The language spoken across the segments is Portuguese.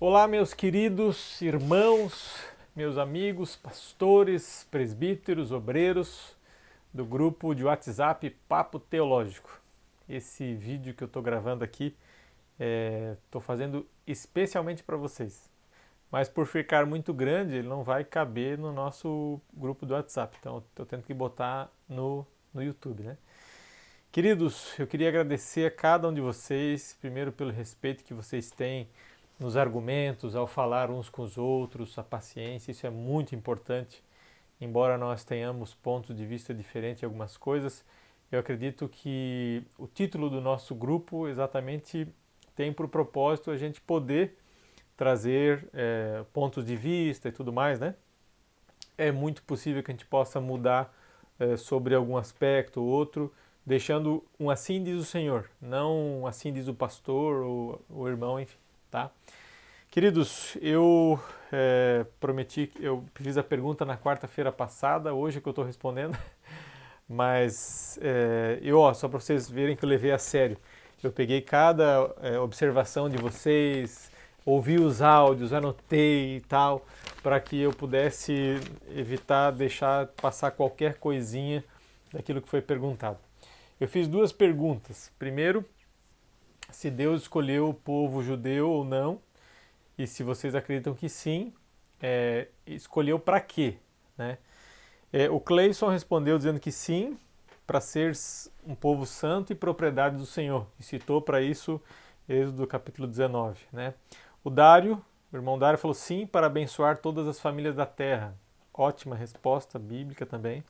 Olá, meus queridos irmãos, meus amigos, pastores, presbíteros, obreiros do grupo de WhatsApp Papo Teológico. Esse vídeo que eu estou gravando aqui, estou fazendo especialmente para vocês. Mas por ficar muito grande, ele não vai caber no nosso grupo do WhatsApp. Então, estou tendo que botar no YouTube, né? Queridos, eu queria agradecer a cada um de vocês, primeiro pelo respeito que vocês têm nos argumentos, ao falar uns com os outros, a paciência, isso é muito importante. Embora nós tenhamos pontos de vista diferentes em algumas coisas, eu acredito que o título do nosso grupo exatamente tem por propósito a gente poder trazer pontos de vista e tudo mais, né? É muito possível que a gente possa mudar sobre algum aspecto ou outro, deixando um assim diz o Senhor, não um assim diz o pastor ou o irmão, enfim, tá? Queridos, eu prometi, eu fiz a pergunta na quarta-feira passada, hoje que eu estou respondendo, mas só para vocês verem que eu levei a sério, eu peguei cada observação de vocês, ouvi os áudios, anotei e tal, para que eu pudesse evitar deixar passar qualquer coisinha daquilo que foi perguntado. Eu fiz duas perguntas. Primeiro, se Deus escolheu o povo judeu ou não, e se vocês acreditam que sim, escolheu para quê? Né? O Cleison respondeu dizendo que sim, para ser um povo santo e propriedade do Senhor. E citou para isso Êxodo capítulo 19. Né? O irmão Dário, falou sim, para abençoar todas as famílias da terra. Ótima resposta bíblica também.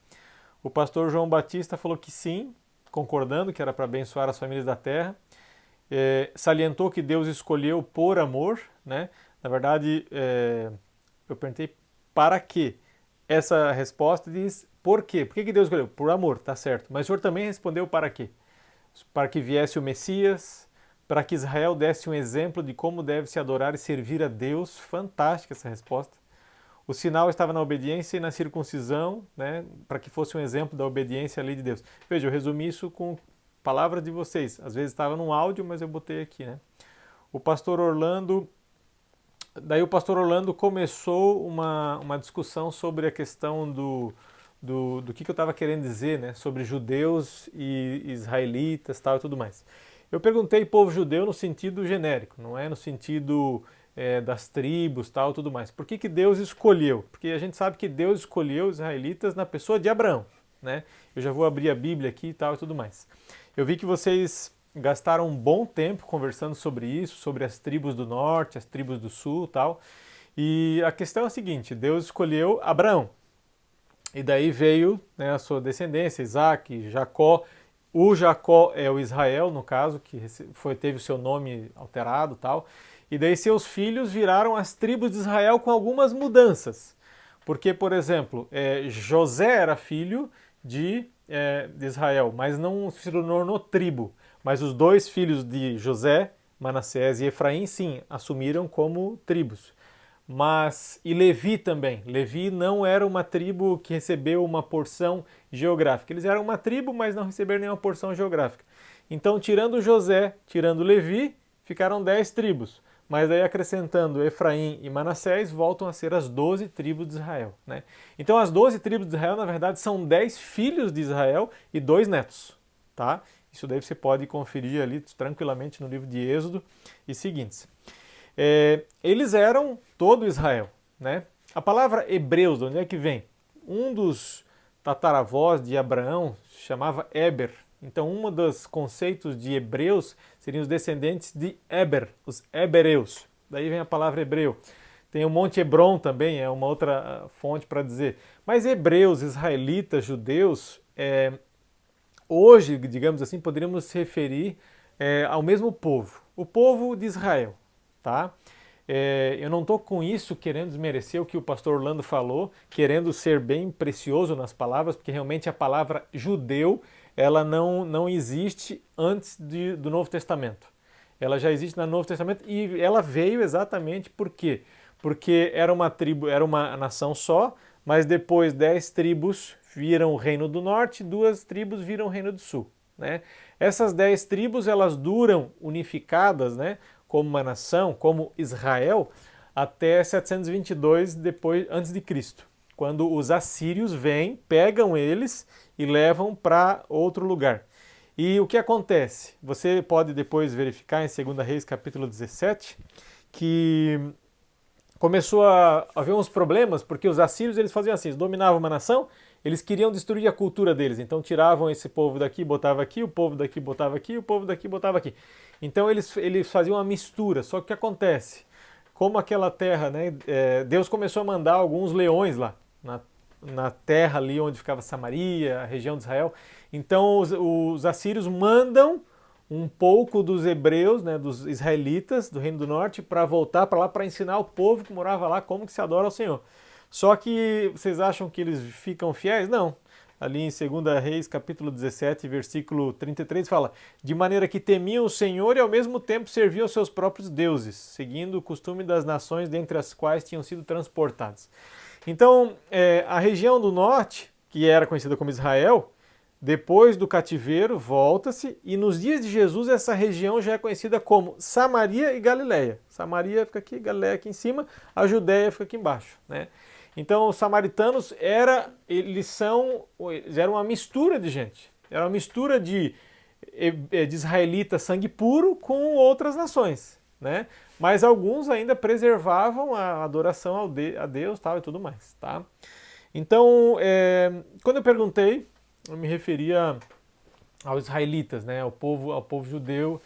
O pastor João Batista falou que sim, concordando que era para abençoar as famílias da terra. Salientou que Deus escolheu por amor, né? Na verdade, eu perguntei para quê? Essa resposta diz por quê? Por que Deus escolheu? Por amor, tá certo. Mas o Senhor também respondeu para quê? Para que viesse o Messias, para que Israel desse um exemplo de como deve se adorar e servir a Deus. Fantástica essa resposta. O sinal estava na obediência e na circuncisão, né? Para que fosse um exemplo da obediência à lei de Deus. Veja, eu resumi isso com palavras de vocês. Às vezes estava num áudio, mas eu botei aqui, né? O pastor Orlando começou uma discussão sobre a questão do que eu estava querendo dizer, né? Sobre judeus e israelitas, tal e tudo mais. Eu perguntei povo judeu no sentido genérico, não é no sentido das tribos, tal e tudo mais. Por que Deus escolheu? Porque a gente sabe que Deus escolheu os israelitas na pessoa de Abraão, né? Eu já vou abrir a Bíblia aqui e tal e tudo mais. Eu vi que vocês gastaram um bom tempo conversando sobre isso, sobre as tribos do norte, as tribos do sul e tal. E a questão é a seguinte, Deus escolheu Abraão. E daí veio, né, a sua descendência, Isaac, Jacó. O Jacó é o Israel, no caso, que teve o seu nome alterado e tal. E daí seus filhos viraram as tribos de Israel com algumas mudanças. Porque, por exemplo, José era filho de Israel, mas não se tornou tribo. Mas os dois filhos de José, Manassés e Efraim, sim, assumiram como tribos. E Levi também. Levi não era uma tribo que recebeu uma porção geográfica. Eles eram uma tribo, mas não receberam nenhuma porção geográfica. Então, tirando José, tirando Levi, ficaram 10 tribos. Mas aí acrescentando Efraim e Manassés, voltam a ser as 12 tribos de Israel. Né? Então as 12 tribos de Israel, na verdade, são 10 filhos de Israel e 2 netos. Tá? Isso daí você pode conferir ali tranquilamente no livro de Êxodo e seguintes. Eles eram todo Israel. Né? A palavra hebreus, de onde é que vem? Um dos tataravós de Abraão se chamava Eber. Então, um dos conceitos de hebreus seriam os descendentes de Eber, os hebereus. Daí vem a palavra hebreu. Tem o Monte Hebron também, é uma outra fonte para dizer. Mas hebreus, israelitas, judeus, hoje, digamos assim, poderíamos se referir ao mesmo povo, o povo de Israel. Tá? Eu não estou com isso querendo desmerecer o que o pastor Orlando falou, querendo ser bem precioso nas palavras, porque realmente a palavra judeu ela não existe antes do Novo Testamento. Ela já existe no Novo Testamento e ela veio exatamente por quê? Porque era uma tribo, era uma nação só, mas depois 10 tribos viram o Reino do Norte, 2 tribos viram o Reino do Sul. Né? Essas 10 tribos elas duram unificadas, né, como uma nação, como Israel, até 722 antes de Cristo, quando os assírios vêm, pegam eles e levam para outro lugar. E o que acontece? Você pode depois verificar em 2 Reis capítulo 17, que começou a haver uns problemas, porque os assírios eles faziam assim, eles dominavam uma nação, eles queriam destruir a cultura deles, então tiravam esse povo daqui, botava aqui, o povo daqui botava aqui, o povo daqui botava aqui. Então eles faziam uma mistura, só que o que acontece? Como aquela terra, né, Deus começou a mandar alguns leões lá, na terra ali onde ficava Samaria, a região de Israel. Então os assírios mandam um pouco dos hebreus, né, dos israelitas do Reino do Norte, para voltar para lá para ensinar o povo que morava lá como que se adora ao Senhor. Só que vocês acham que eles ficam fiéis? Não. Ali em 2 Reis, capítulo 17, versículo 33, fala: de maneira que temiam o Senhor e ao mesmo tempo serviam seus próprios deuses, seguindo o costume das nações dentre as quais tinham sido transportados. Então, a região do norte, que era conhecida como Israel, depois do cativeiro, volta-se, e nos dias de Jesus essa região já é conhecida como Samaria e Galileia. Samaria fica aqui, Galileia aqui em cima, a Judéia fica aqui embaixo, né? Então os samaritanos eles eram uma mistura de gente, era uma mistura de israelita sangue puro com outras nações, né? Mas alguns ainda preservavam a adoração a Deus, tal, e tudo mais, tá? Então, quando eu perguntei, eu me referia aos israelitas, né? Ao povo judeu.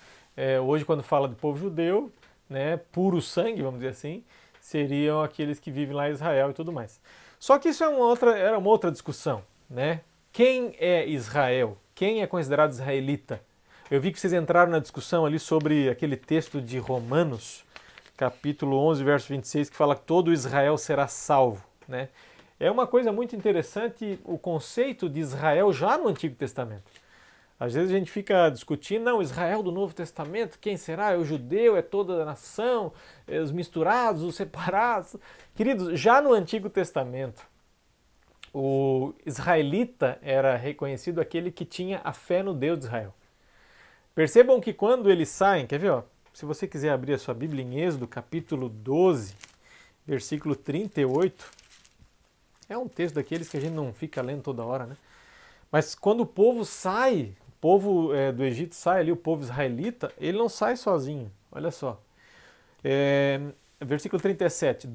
Hoje, quando fala de povo judeu, né, puro sangue, vamos dizer assim, seriam aqueles que vivem lá em Israel e tudo mais. Só que isso era uma outra discussão, né? Quem é Israel? Quem é considerado israelita? Eu vi que vocês entraram na discussão ali sobre aquele texto de Romanos, capítulo 11, verso 26, que fala que todo Israel será salvo, né? É uma coisa muito interessante o conceito de Israel já no Antigo Testamento. Às vezes a gente fica discutindo, não, Israel do Novo Testamento, quem será? É o judeu, é toda a nação, os misturados, os separados. Queridos, já no Antigo Testamento, o israelita era reconhecido aquele que tinha a fé no Deus de Israel. Percebam que quando eles saem, quer ver, ó, se você quiser abrir a sua Bíblia em Êxodo, capítulo 12, versículo 38, é um texto daqueles que a gente não fica lendo toda hora, né? Mas quando o povo sai, o povo do Egito sai ali, o povo israelita, ele não sai sozinho, olha só. Versículo 37,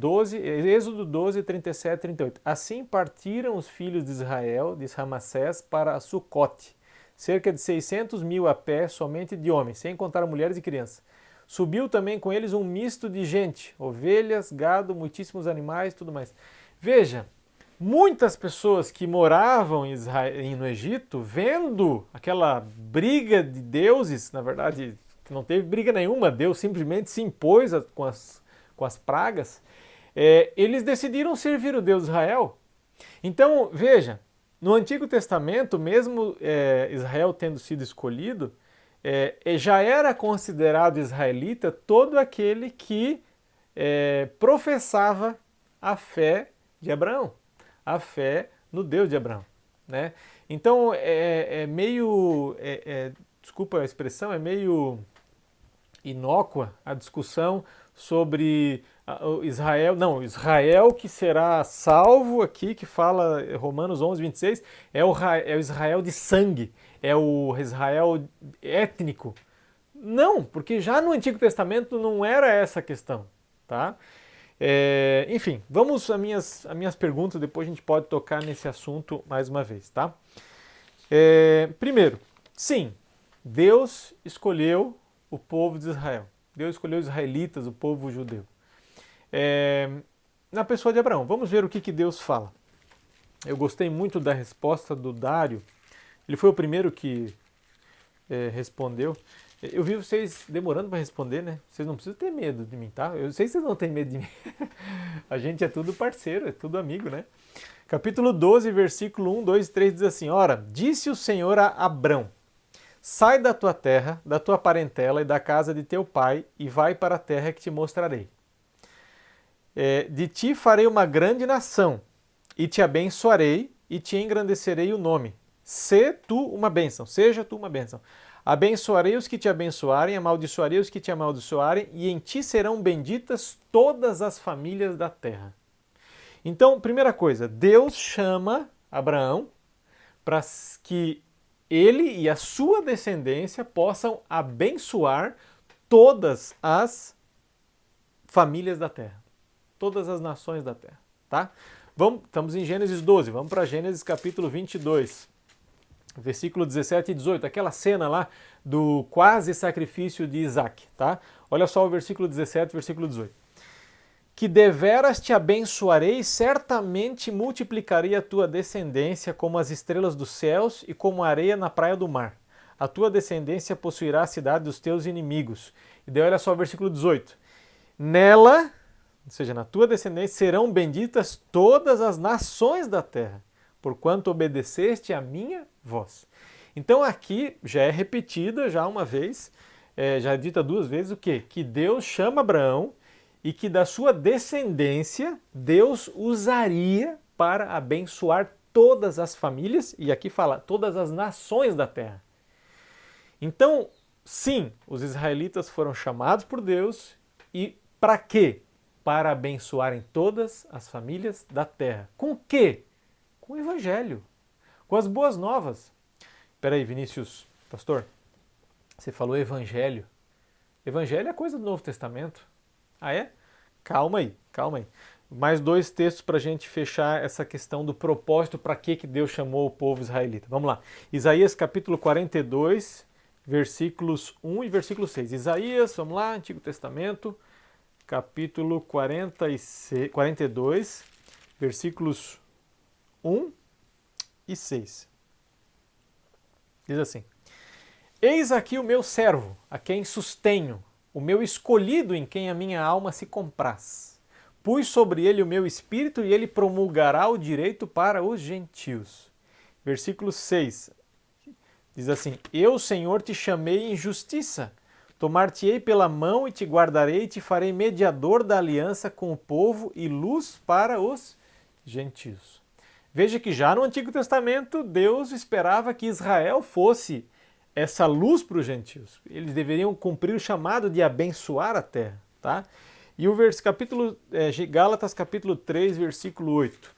Êxodo 12, 37, 38. Assim partiram os filhos de Israel, de Ramassés, para Sucote, cerca de 600.000 a pé, somente de homens, sem contar mulheres e crianças. Subiu também com eles um misto de gente, ovelhas, gado, muitíssimos animais, tudo mais. Veja, muitas pessoas que moravam no Egito, vendo aquela briga de deuses, na verdade, não teve briga nenhuma, Deus simplesmente se impôs com as pragas, eles decidiram servir o Deus de Israel. Então, veja, no Antigo Testamento, mesmo Israel tendo sido escolhido, já era considerado israelita todo aquele que professava a fé de Abraão, a fé no Deus de Abraão, né? Então desculpa a expressão, é meio inócua a discussão sobre Israel que será salvo aqui, que fala Romanos 11, 26, é o Israel de sangue, é o Israel étnico. Não, porque já no Antigo Testamento não era essa a questão, tá? Enfim, vamos às minhas perguntas, depois a gente pode tocar nesse assunto mais uma vez, tá? Primeiro, sim, Deus escolheu o povo de Israel. Deus escolheu os israelitas, o povo judeu. Na pessoa de Abraão, vamos ver o que Deus fala. Eu gostei muito da resposta do Dário. Ele foi o primeiro que respondeu. Eu vi vocês demorando para responder, né? Vocês não precisam ter medo de mim, tá? Eu sei que vocês não têm medo de mim. A gente é tudo parceiro, é tudo amigo, né? Capítulo 12, versículo 1, 2 e 3 diz assim: Ora, disse o Senhor a Abrão: sai da tua terra, da tua parentela e da casa de teu pai e vai para a terra que te mostrarei. De ti farei uma grande nação e te abençoarei e te engrandecerei o nome. Seja tu uma bênção. Abençoarei os que te abençoarem, amaldiçoarei os que te amaldiçoarem, e em ti serão benditas todas as famílias da terra. Então, primeira coisa, Deus chama Abraão para que ele e a sua descendência possam abençoar todas as famílias da terra, todas as nações da terra, tá? Estamos em Gênesis 12, vamos para Gênesis capítulo 22, versículo 17 e 18, aquela cena lá do quase sacrifício de Isaac, tá? Olha só o versículo 17 e versículo 18. Que deveras te abençoarei, certamente multiplicarei a tua descendência como as estrelas dos céus e como a areia na praia do mar. A tua descendência possuirá a cidade dos teus inimigos. E daí olha só o versículo 18. Nela, ou seja, na tua descendência, serão benditas todas as nações da terra, porquanto obedeceste a minha voz. Então aqui já é repetida já uma vez, já é dita duas vezes o quê? Que Deus chama Abraão e que da sua descendência Deus usaria para abençoar todas as famílias, e aqui fala todas as nações da terra. Então, sim, os israelitas foram chamados por Deus, e para quê? Para abençoarem todas as famílias da terra. Com o quê? Com o Evangelho, com as boas novas. Espera aí, Vinícius, pastor, você falou Evangelho. Evangelho é coisa do Novo Testamento. Ah, é? Calma aí, calma aí. Mais dois textos para a gente fechar essa questão do propósito, para que Deus chamou o povo israelita. Vamos lá. Isaías capítulo 42, versículos 1 e versículo 6. Isaías, vamos lá, Antigo Testamento, capítulo 42, versículos 1 e 6. Diz assim: Eis aqui o meu servo, a quem sustenho, o meu escolhido em quem a minha alma se compraz. Pus sobre ele o meu espírito e ele promulgará o direito para os gentios. Versículo 6 diz assim: Eu, Senhor, te chamei em justiça, tomar-te-ei pela mão e te guardarei e te farei mediador da aliança com o povo e luz para os gentios. Veja que já no Antigo Testamento Deus esperava que Israel fosse essa luz para os gentios. Eles deveriam cumprir o chamado de abençoar a terra, tá? E o Gálatas capítulo 3, versículo 8.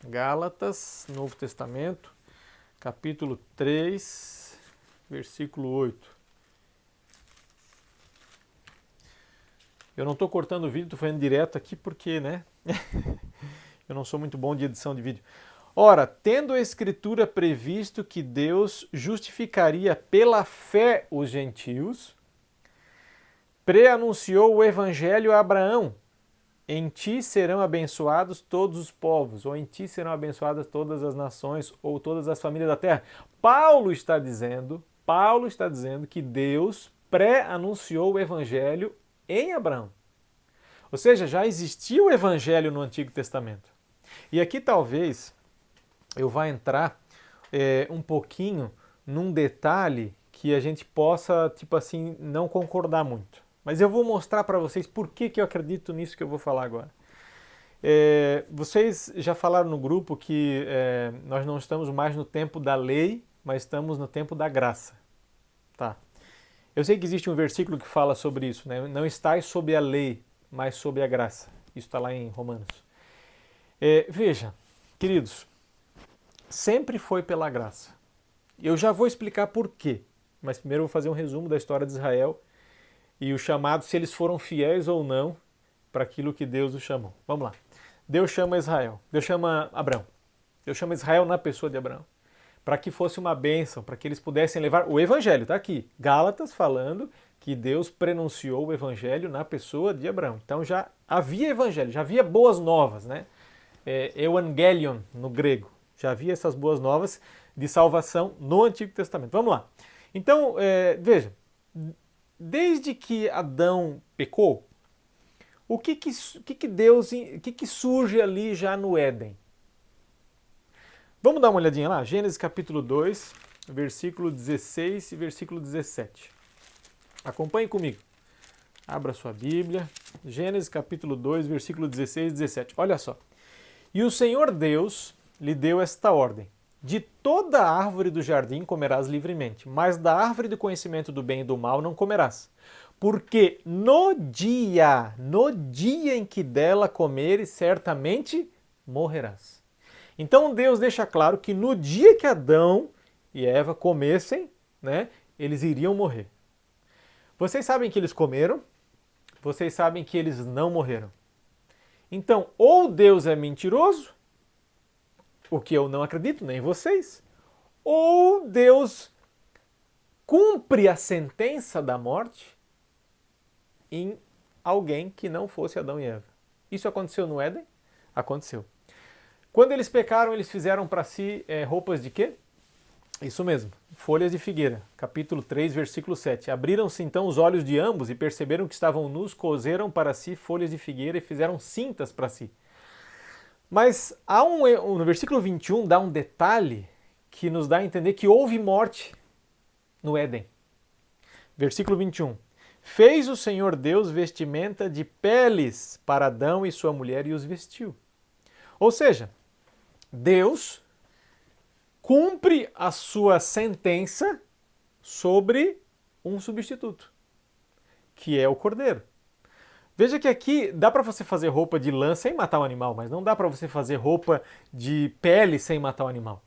Gálatas, Novo Testamento, capítulo 3, versículo 8. Eu não estou cortando o vídeo, estou fazendo direto aqui porque, né? Eu não sou muito bom de edição de vídeo. Ora, tendo a Escritura previsto que Deus justificaria pela fé os gentios, preanunciou o Evangelho a Abraão. Em ti serão abençoados todos os povos, ou em ti serão abençoadas todas as nações, ou todas as famílias da terra. Paulo está dizendo que Deus pré-anunciou o Evangelho em Abraão. Ou seja, já existia o Evangelho no Antigo Testamento. E aqui talvez eu vá entrar um pouquinho num detalhe que a gente possa, tipo assim, não concordar muito. Mas eu vou mostrar para vocês por que eu acredito nisso que eu vou falar agora. Vocês já falaram no grupo que nós não estamos mais no tempo da lei, mas estamos no tempo da graça. Tá. Eu sei que existe um versículo que fala sobre isso, né? Não estais sob a lei, mas sob a graça. Isso está lá em Romanos. Veja, queridos, sempre foi pela graça. Eu já vou explicar por quê, mas primeiro eu vou fazer um resumo da história de Israel e o chamado, se eles foram fiéis ou não para aquilo que Deus os chamou. Vamos lá. Deus chama Israel, Deus chama Abraão. Deus chama Israel na pessoa de Abraão, para que fosse uma bênção, para que eles pudessem levar o Evangelho. Está aqui, Gálatas falando que Deus prenunciou o Evangelho na pessoa de Abraão. Então já havia Evangelho, já havia boas novas, né? Evangelion no grego. Já havia essas boas novas de salvação no Antigo Testamento. Vamos lá. Então, veja, desde que Adão pecou, o que surge ali já no Éden? Vamos dar uma olhadinha lá? Gênesis capítulo 2, versículo 16 e versículo 17. Acompanhe comigo. Abra sua Bíblia. Gênesis capítulo 2, versículo 16 e 17. Olha só. E o Senhor Deus lhe deu esta ordem: de toda a árvore do jardim comerás livremente, mas da árvore do conhecimento do bem e do mal não comerás. Porque no dia em que dela comeres, certamente morrerás. Então Deus deixa claro que no dia que Adão e Eva comessem, né, eles iriam morrer. Vocês sabem que eles comeram, vocês sabem que eles não morreram. Então, ou Deus é mentiroso, o que eu não acredito, nem vocês, ou Deus cumpre a sentença da morte em alguém que não fosse Adão e Eva. Isso aconteceu no Éden? Aconteceu. Quando eles pecaram, eles fizeram para si roupas de quê? Isso mesmo, folhas de figueira. Capítulo 3, versículo 7. Abriram-se então os olhos de ambos e perceberam que estavam nus, coseram para si folhas de figueira e fizeram cintas para si. Mas no versículo 21 dá um detalhe que nos dá a entender que houve morte no Éden. Versículo 21. Fez o Senhor Deus vestimenta de peles para Adão e sua mulher e os vestiu. Ou seja, Deus cumpre a sua sentença sobre um substituto, que é o cordeiro. Veja que aqui dá para você fazer roupa de lã sem matar o animal, mas não dá para você fazer roupa de pele sem matar o animal.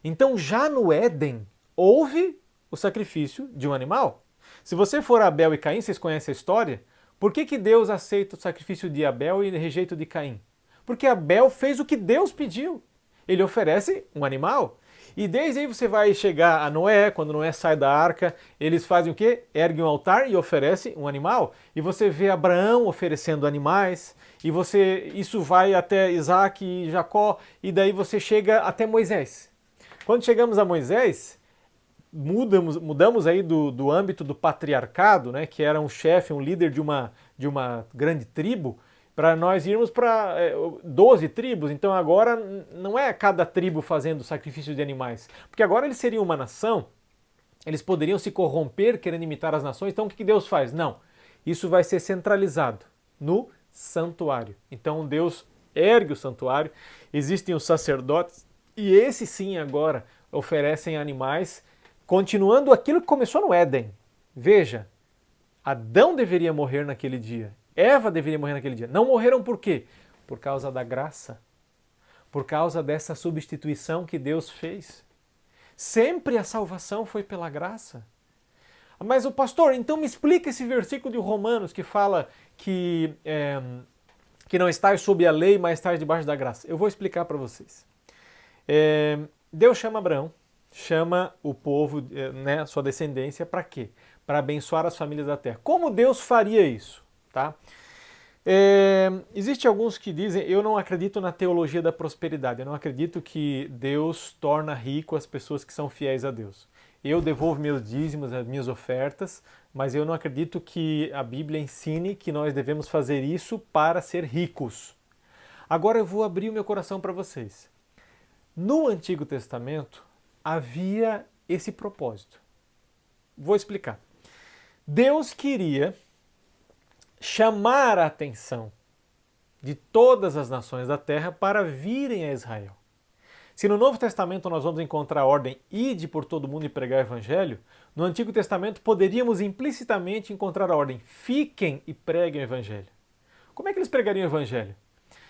Então já no Éden houve o sacrifício de um animal. Se você for Abel e Caim, vocês conhecem a história, por que Deus aceita o sacrifício de Abel e rejeita o de Caim? Porque Abel fez o que Deus pediu. Ele oferece um animal. E desde aí você vai chegar a Noé, quando Noé sai da arca, eles fazem o quê? Erguem um altar e oferecem um animal. E você vê Abraão oferecendo animais, e isso vai até Isaac e Jacó, e daí você chega até Moisés. Quando chegamos a Moisés, mudamos aí do âmbito do patriarcado, né, que era um chefe, um líder de uma grande tribo, para nós irmos para 12 tribos. Então agora não é cada tribo fazendo sacrifício de animais, porque agora eles seriam uma nação, eles poderiam se corromper querendo imitar as nações. Então o que Deus faz? Não, isso vai ser centralizado no santuário. Então Deus ergue o santuário, existem os sacerdotes, e esses sim agora oferecem animais, continuando aquilo que começou no Éden. Veja, Adão deveria morrer naquele dia, Eva deveria morrer naquele dia. Não morreram por quê? Por causa da graça. Por causa dessa substituição que Deus fez. Sempre a salvação foi pela graça. Mas o pastor, então me explica esse versículo de Romanos que fala que não estais sob a lei, mas estais debaixo da graça. Eu vou explicar para vocês. Deus chama Abraão, chama o povo, a sua descendência, para quê? Para abençoar as famílias da terra. Como Deus faria isso? Tá? Existem alguns que dizem, eu não acredito na teologia da prosperidade, eu não acredito que Deus torna rico as pessoas que são fiéis a Deus. Eu devolvo meus dízimos, as minhas ofertas, mas eu não acredito que a Bíblia ensine que nós devemos fazer isso para ser ricos. Agora eu vou abrir o meu coração para vocês. No Antigo Testamento havia esse propósito. Vou explicar. Deus queria chamar a atenção de todas as nações da terra para virem a Israel. Se no Novo Testamento nós vamos encontrar a ordem ide por todo mundo e pregar o evangelho, no Antigo Testamento poderíamos implicitamente encontrar a ordem fiquem e preguem o evangelho. Como é que eles pregariam o evangelho?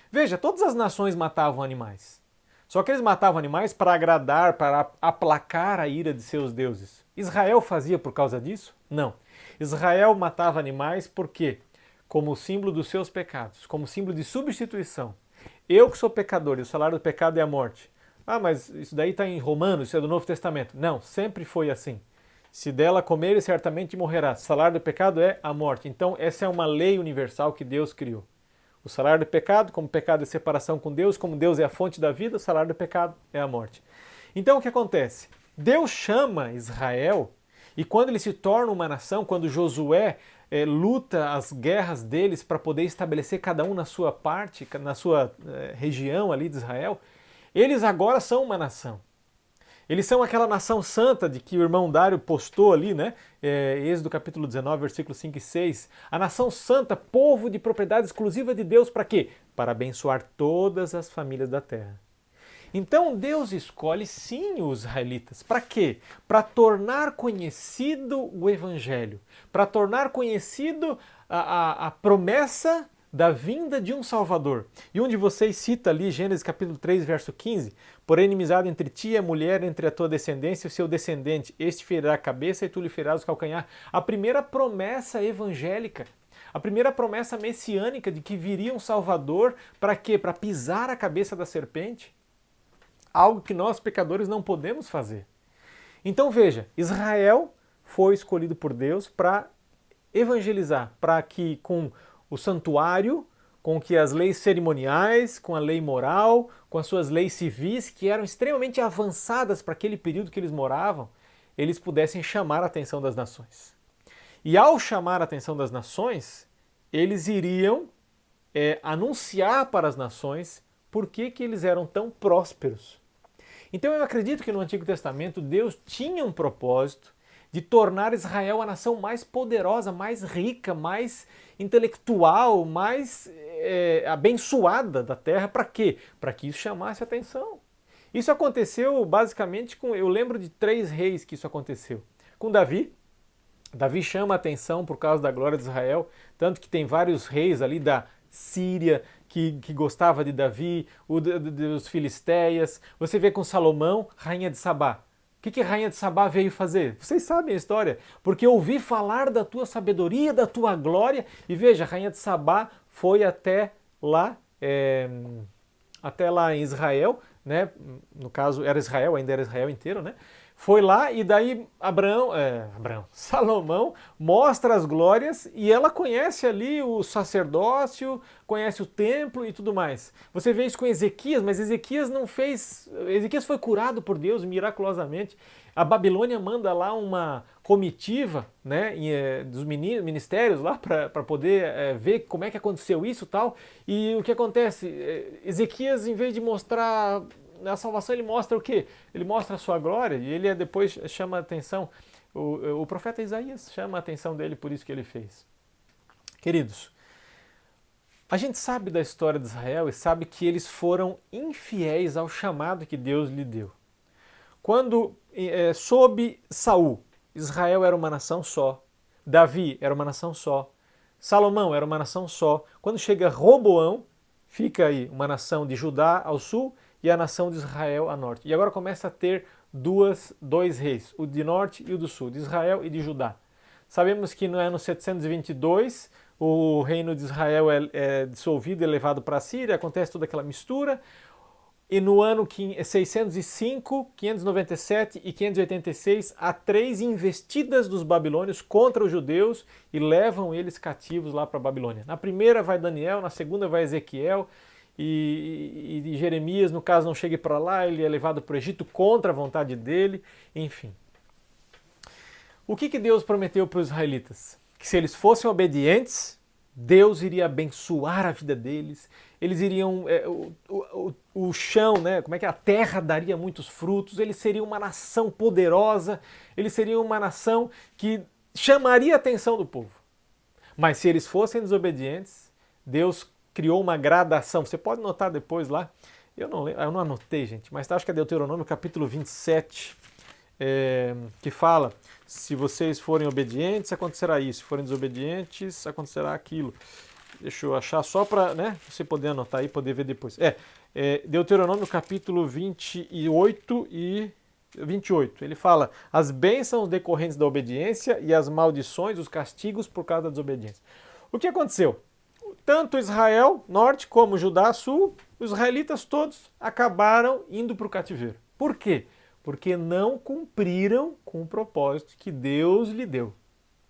Veja, todas as nações matavam animais. Só que eles matavam animais para agradar, para aplacar a ira de seus deuses. Israel fazia por causa disso? Não. Israel matava animais por quê? Como símbolo dos seus pecados, como símbolo de substituição. Eu que sou pecador e o salário do pecado é a morte. Ah, mas isso daí está em Romanos, isso é do Novo Testamento. Não, sempre foi assim. Se dela comeres, certamente morrerás. O salário do pecado é a morte. Então, essa é uma lei universal que Deus criou. O salário do pecado, como pecado é separação com Deus, como Deus é a fonte da vida, o salário do pecado é a morte. Então, o que acontece? Deus chama Israel, e quando ele se torna uma nação, quando Josué luta as guerras deles para poder estabelecer cada um na sua parte, na sua região ali de Israel, eles agora são uma nação. Eles são aquela nação santa de que o irmão Dário postou ali, né? Êxodo capítulo 19, versículos 5 e 6. A nação santa, povo de propriedade exclusiva de Deus, para quê? Para abençoar todas as famílias da terra. Então Deus escolhe sim os israelitas. Para quê? Para tornar conhecido o Evangelho, para tornar conhecido a promessa da vinda de um Salvador. E um de vocês cita ali, Gênesis capítulo 3, verso 15, porém inimizade entre ti e a mulher, entre a tua descendência e o seu descendente, este ferirá a cabeça e tu lhe ferirás o calcanhar. A primeira promessa evangélica, a primeira promessa messiânica de que viria um Salvador, para quê? Para pisar a cabeça da serpente. Algo que nós, pecadores, não podemos fazer. Então veja, Israel foi escolhido por Deus para evangelizar, para que com o santuário, com que as leis cerimoniais, com a lei moral, com as suas leis civis, que eram extremamente avançadas para aquele período que eles moravam, eles pudessem chamar a atenção das nações. E ao chamar a atenção das nações, eles iriam anunciar para as nações por que eles eram tão prósperos. Então eu acredito que no Antigo Testamento Deus tinha um propósito de tornar Israel a nação mais poderosa, mais rica, mais intelectual, mais abençoada da terra. Para quê? Para que isso chamasse atenção. Isso aconteceu basicamente eu lembro de 3 reis que isso aconteceu. Com Davi. Davi chama a atenção por causa da glória de Israel, tanto que tem vários reis ali da Síria que gostava de Davi, dos Filisteias. Você vê com Salomão, rainha de Sabá. O que a rainha de Sabá veio fazer? Vocês sabem a história. Porque ouvi falar da tua sabedoria, da tua glória. E veja, a rainha de Sabá foi até lá em Israel, né? No caso era Israel, ainda era Israel inteiro, né? Foi lá e daí Salomão mostra as glórias e ela conhece ali o sacerdócio, conhece o templo e tudo mais. Você vê isso com Ezequias, mas Ezequias foi curado por Deus miraculosamente. A Babilônia manda lá uma comitiva, né, dos ministérios lá para poder ver como é que aconteceu isso e tal. E o que acontece? Ezequias, em vez de mostrar na salvação, ele mostra o quê? Ele mostra a sua glória e ele depois chama a atenção. O profeta Isaías chama a atenção dele por isso que ele fez. Queridos, a gente sabe da história de Israel e sabe que eles foram infiéis ao chamado que Deus lhe deu. Quando sob Saul, Israel era uma nação só, Davi era uma nação só, Salomão era uma nação só. Quando chega Roboão, fica aí uma nação de Judá ao sul e a nação de Israel a norte. E agora começa a ter dois reis, o de norte e o do sul, de Israel e de Judá. Sabemos que no ano 722 o reino de Israel é dissolvido e levado para a Síria, acontece toda aquela mistura. E no ano 605, 597 e 586, há 3 investidas dos babilônios contra os judeus e levam eles cativos lá para a Babilônia. Na primeira vai Daniel, na segunda vai Ezequiel, e Jeremias, no caso, não chega para lá, ele é levado para o Egito contra a vontade dele, enfim. O que Deus prometeu para os israelitas? Que se eles fossem obedientes, Deus iria abençoar a vida deles, eles iriam, o chão, né, como é que a terra daria muitos frutos, eles seriam uma nação poderosa, eles seriam uma nação que chamaria a atenção do povo. Mas se eles fossem desobedientes, Deus criou uma gradação. Você pode notar depois lá, eu não anotei, gente, mas acho que é Deuteronômio capítulo 27, que fala, se vocês forem obedientes, acontecerá isso, se forem desobedientes, acontecerá aquilo. Deixa eu achar só para você poder anotar aí, poder ver depois. Deuteronômio capítulo 28 e 28. Ele fala, as bênçãos decorrentes da obediência e as maldições, os castigos por causa da desobediência. O que aconteceu? Tanto Israel, norte, como Judá, sul, os israelitas todos acabaram indo para o cativeiro. Por quê? Porque não cumpriram com o propósito que Deus lhe deu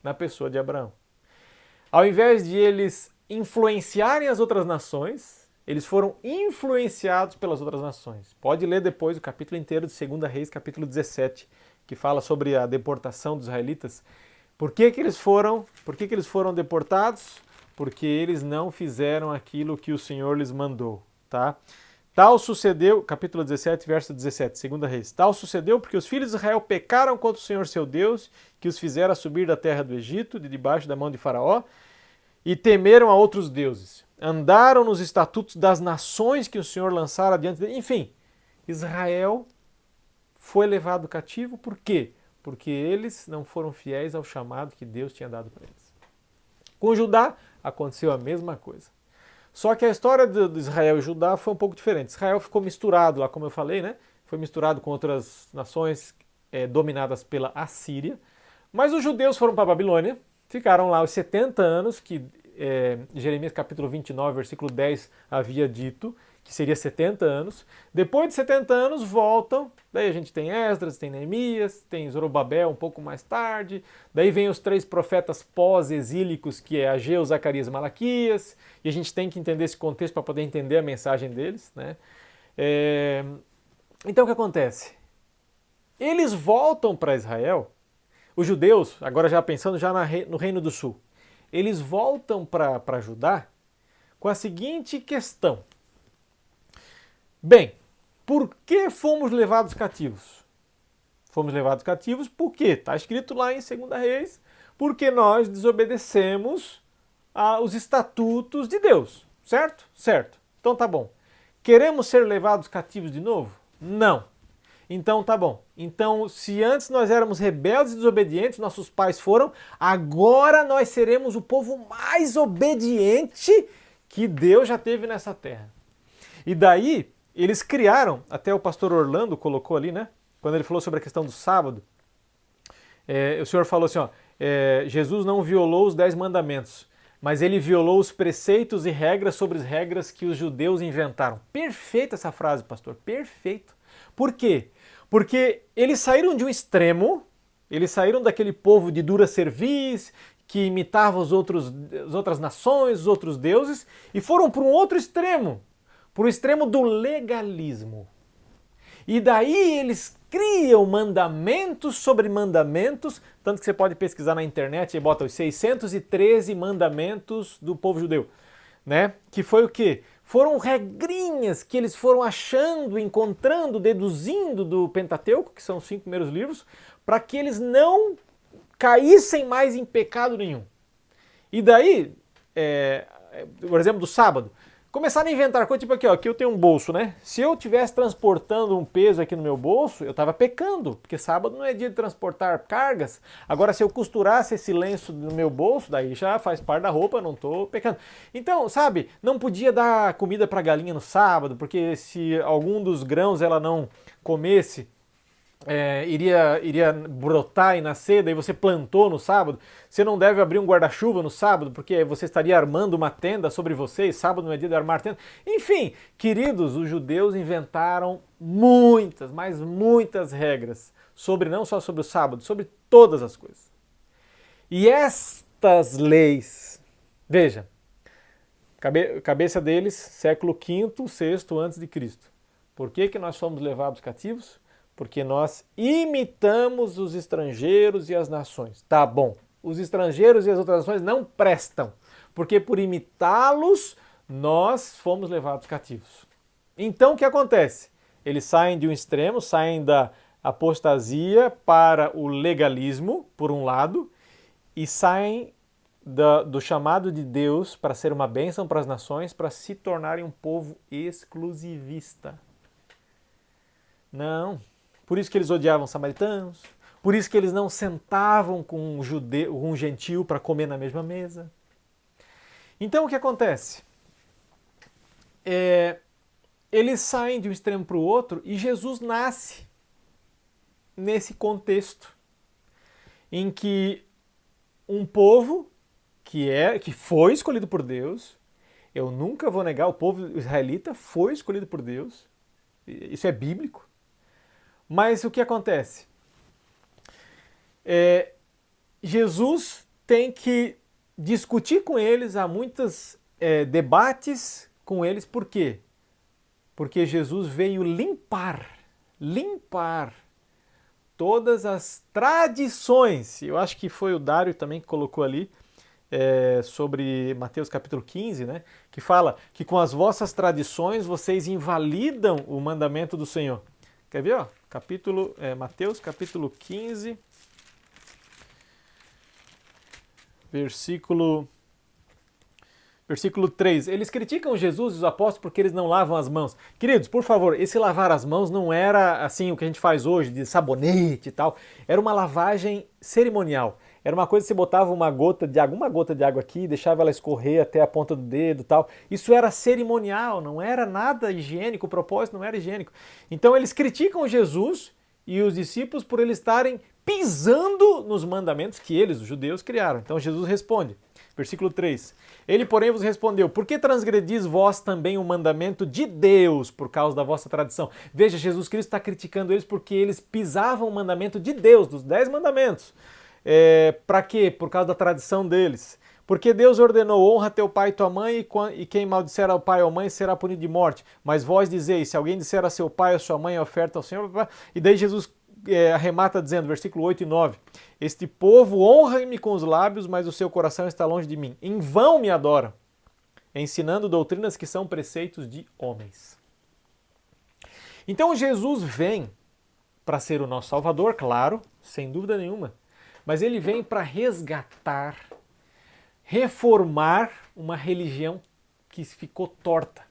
na pessoa de Abraão. Ao invés de eles influenciarem as outras nações, eles foram influenciados pelas outras nações. Pode ler depois o capítulo inteiro de 2 Reis, capítulo 17, que fala sobre a deportação dos israelitas. Por que eles foram deportados? Porque eles não fizeram aquilo que o Senhor lhes mandou, tá? Tal sucedeu, capítulo 17, verso 17, 2 Reis. Tal sucedeu porque os filhos de Israel pecaram contra o Senhor seu Deus, que os fizera subir da terra do Egito, de debaixo da mão de Faraó, e temeram a outros deuses. Andaram nos estatutos das nações que o Senhor lançara diante deles. Enfim, Israel foi levado cativo, por quê? Porque eles não foram fiéis ao chamado que Deus tinha dado para eles. Com Judá aconteceu a mesma coisa. Só que a história de Israel e Judá foi um pouco diferente. Israel ficou misturado lá, como eu falei, né? Foi misturado com outras nações dominadas pela Assíria. Mas os judeus foram para a Babilônia, ficaram lá os 70 anos, que Jeremias capítulo 29, versículo 10 havia dito, que seria 70 anos. Depois de 70 anos voltam, daí a gente tem Esdras, tem Neemias, tem Zorobabel um pouco mais tarde, daí vem os 3 profetas pós-exílicos, que é Ageu, Zacarias e Malaquias, e a gente tem que entender esse contexto para poder entender a mensagem deles, né? Então o que acontece? Eles voltam para Israel, os judeus, agora já pensando já no Reino do Sul, eles voltam para Judá com a seguinte questão. Bem, por que fomos levados cativos? Fomos levados cativos porque está escrito lá em 2 Reis, porque nós desobedecemos aos estatutos de Deus, certo? Certo. Então tá bom. Queremos ser levados cativos de novo? Não. Então tá bom. Então, se antes nós éramos rebeldes e desobedientes, nossos pais foram, agora nós seremos o povo mais obediente que Deus já teve nessa terra. E daí, eles criaram, até o pastor Orlando colocou ali, né? Quando ele falou sobre a questão do sábado, o Senhor falou assim, ó, Jesus não violou os 10 mandamentos, mas ele violou os preceitos e regras sobre as regras que os judeus inventaram. Perfeita essa frase, pastor, perfeito. Por quê? Porque eles saíram de um extremo, eles saíram daquele povo de dura cerviz, que imitava as outras nações, os outros deuses, e foram para um outro extremo, para o extremo do legalismo. E daí eles criam mandamentos sobre mandamentos, tanto que você pode pesquisar na internet e bota os 613 mandamentos do povo judeu, né? Que foi o quê? Foram regrinhas que eles foram achando, encontrando, deduzindo do Pentateuco, que são os 5 primeiros livros, para que eles não caíssem mais em pecado nenhum. E daí, por exemplo, do sábado, começaram a inventar coisa, tipo aqui, ó, aqui eu tenho um bolso, né? Se eu estivesse transportando um peso aqui no meu bolso, eu estava pecando, porque sábado não é dia de transportar cargas. Agora, se eu costurasse esse lenço no meu bolso, daí já faz parte da roupa, não estou pecando. Então, sabe, não podia dar comida para galinha no sábado, porque se algum dos grãos ela não comesse, iria brotar e nascer, daí você plantou no sábado. Você não deve abrir um guarda-chuva no sábado, porque você estaria armando uma tenda sobre você, e sábado não é dia de armar tenda. Enfim, queridos, os judeus inventaram muitas, mas muitas regras, não só sobre o sábado, sobre todas as coisas. E estas leis, veja, cabeça deles, século V, VI antes de Cristo. Por que nós fomos levados cativos? Porque nós imitamos os estrangeiros e as nações. Tá bom, os estrangeiros e as outras nações não prestam, porque por imitá-los nós fomos levados cativos. Então o que acontece? Eles saem de um extremo, saem da apostasia para o legalismo, por um lado, e saem do chamado de Deus para ser uma bênção para as nações, para se tornarem um povo exclusivista. Não. Por isso que eles odiavam os samaritanos, por isso que eles não sentavam com um gentil para comer na mesma mesa. Então o que acontece? Eles saem de um extremo para o outro e Jesus nasce nesse contexto em que um povo que foi escolhido por Deus, eu nunca vou negar, o povo israelita foi escolhido por Deus, isso é bíblico. Mas o que acontece? Jesus tem que discutir com eles, há muitos debates com eles, por quê? Porque Jesus veio limpar todas as tradições. Eu acho que foi o Dário também que colocou ali, sobre Mateus capítulo 15, né? Que fala que com as vossas tradições vocês invalidam o mandamento do Senhor. Quer ver? Ó? Mateus capítulo 15, versículo Versículo 3. Eles criticam Jesus e os apóstolos porque eles não lavam as mãos. Queridos, por favor, esse lavar as mãos não era assim o que a gente faz hoje, de sabonete e tal. Era uma lavagem cerimonial. Era uma coisa que você botava uma gota de água aqui, deixava ela escorrer até a ponta do dedo e tal. Isso era cerimonial, não era nada higiênico, o propósito não era higiênico. Então eles criticam Jesus e os discípulos por eles estarem pisando nos mandamentos que eles, os judeus, criaram. Então Jesus responde, versículo 3. Ele, porém, vos respondeu, por que transgredis vós também o mandamento de Deus por causa da vossa tradição? Veja, Jesus Cristo está criticando eles porque eles pisavam o mandamento de Deus, dos 10 mandamentos. Para quê? Por causa da tradição deles. Porque Deus ordenou, honra teu pai e tua mãe, e quem maldisser ao pai ou à mãe será punido de morte. Mas vós dizeis, se alguém disser a seu pai ou a sua mãe, oferta ao Senhor, e daí Jesus arremata dizendo, versículo 8 e 9, este povo honra-me com os lábios, mas o seu coração está longe de mim. Em vão me adoram, ensinando doutrinas que são preceitos de homens. Então Jesus vem para ser o nosso Salvador, claro, sem dúvida nenhuma, mas ele vem para resgatar, reformar uma religião que ficou torta.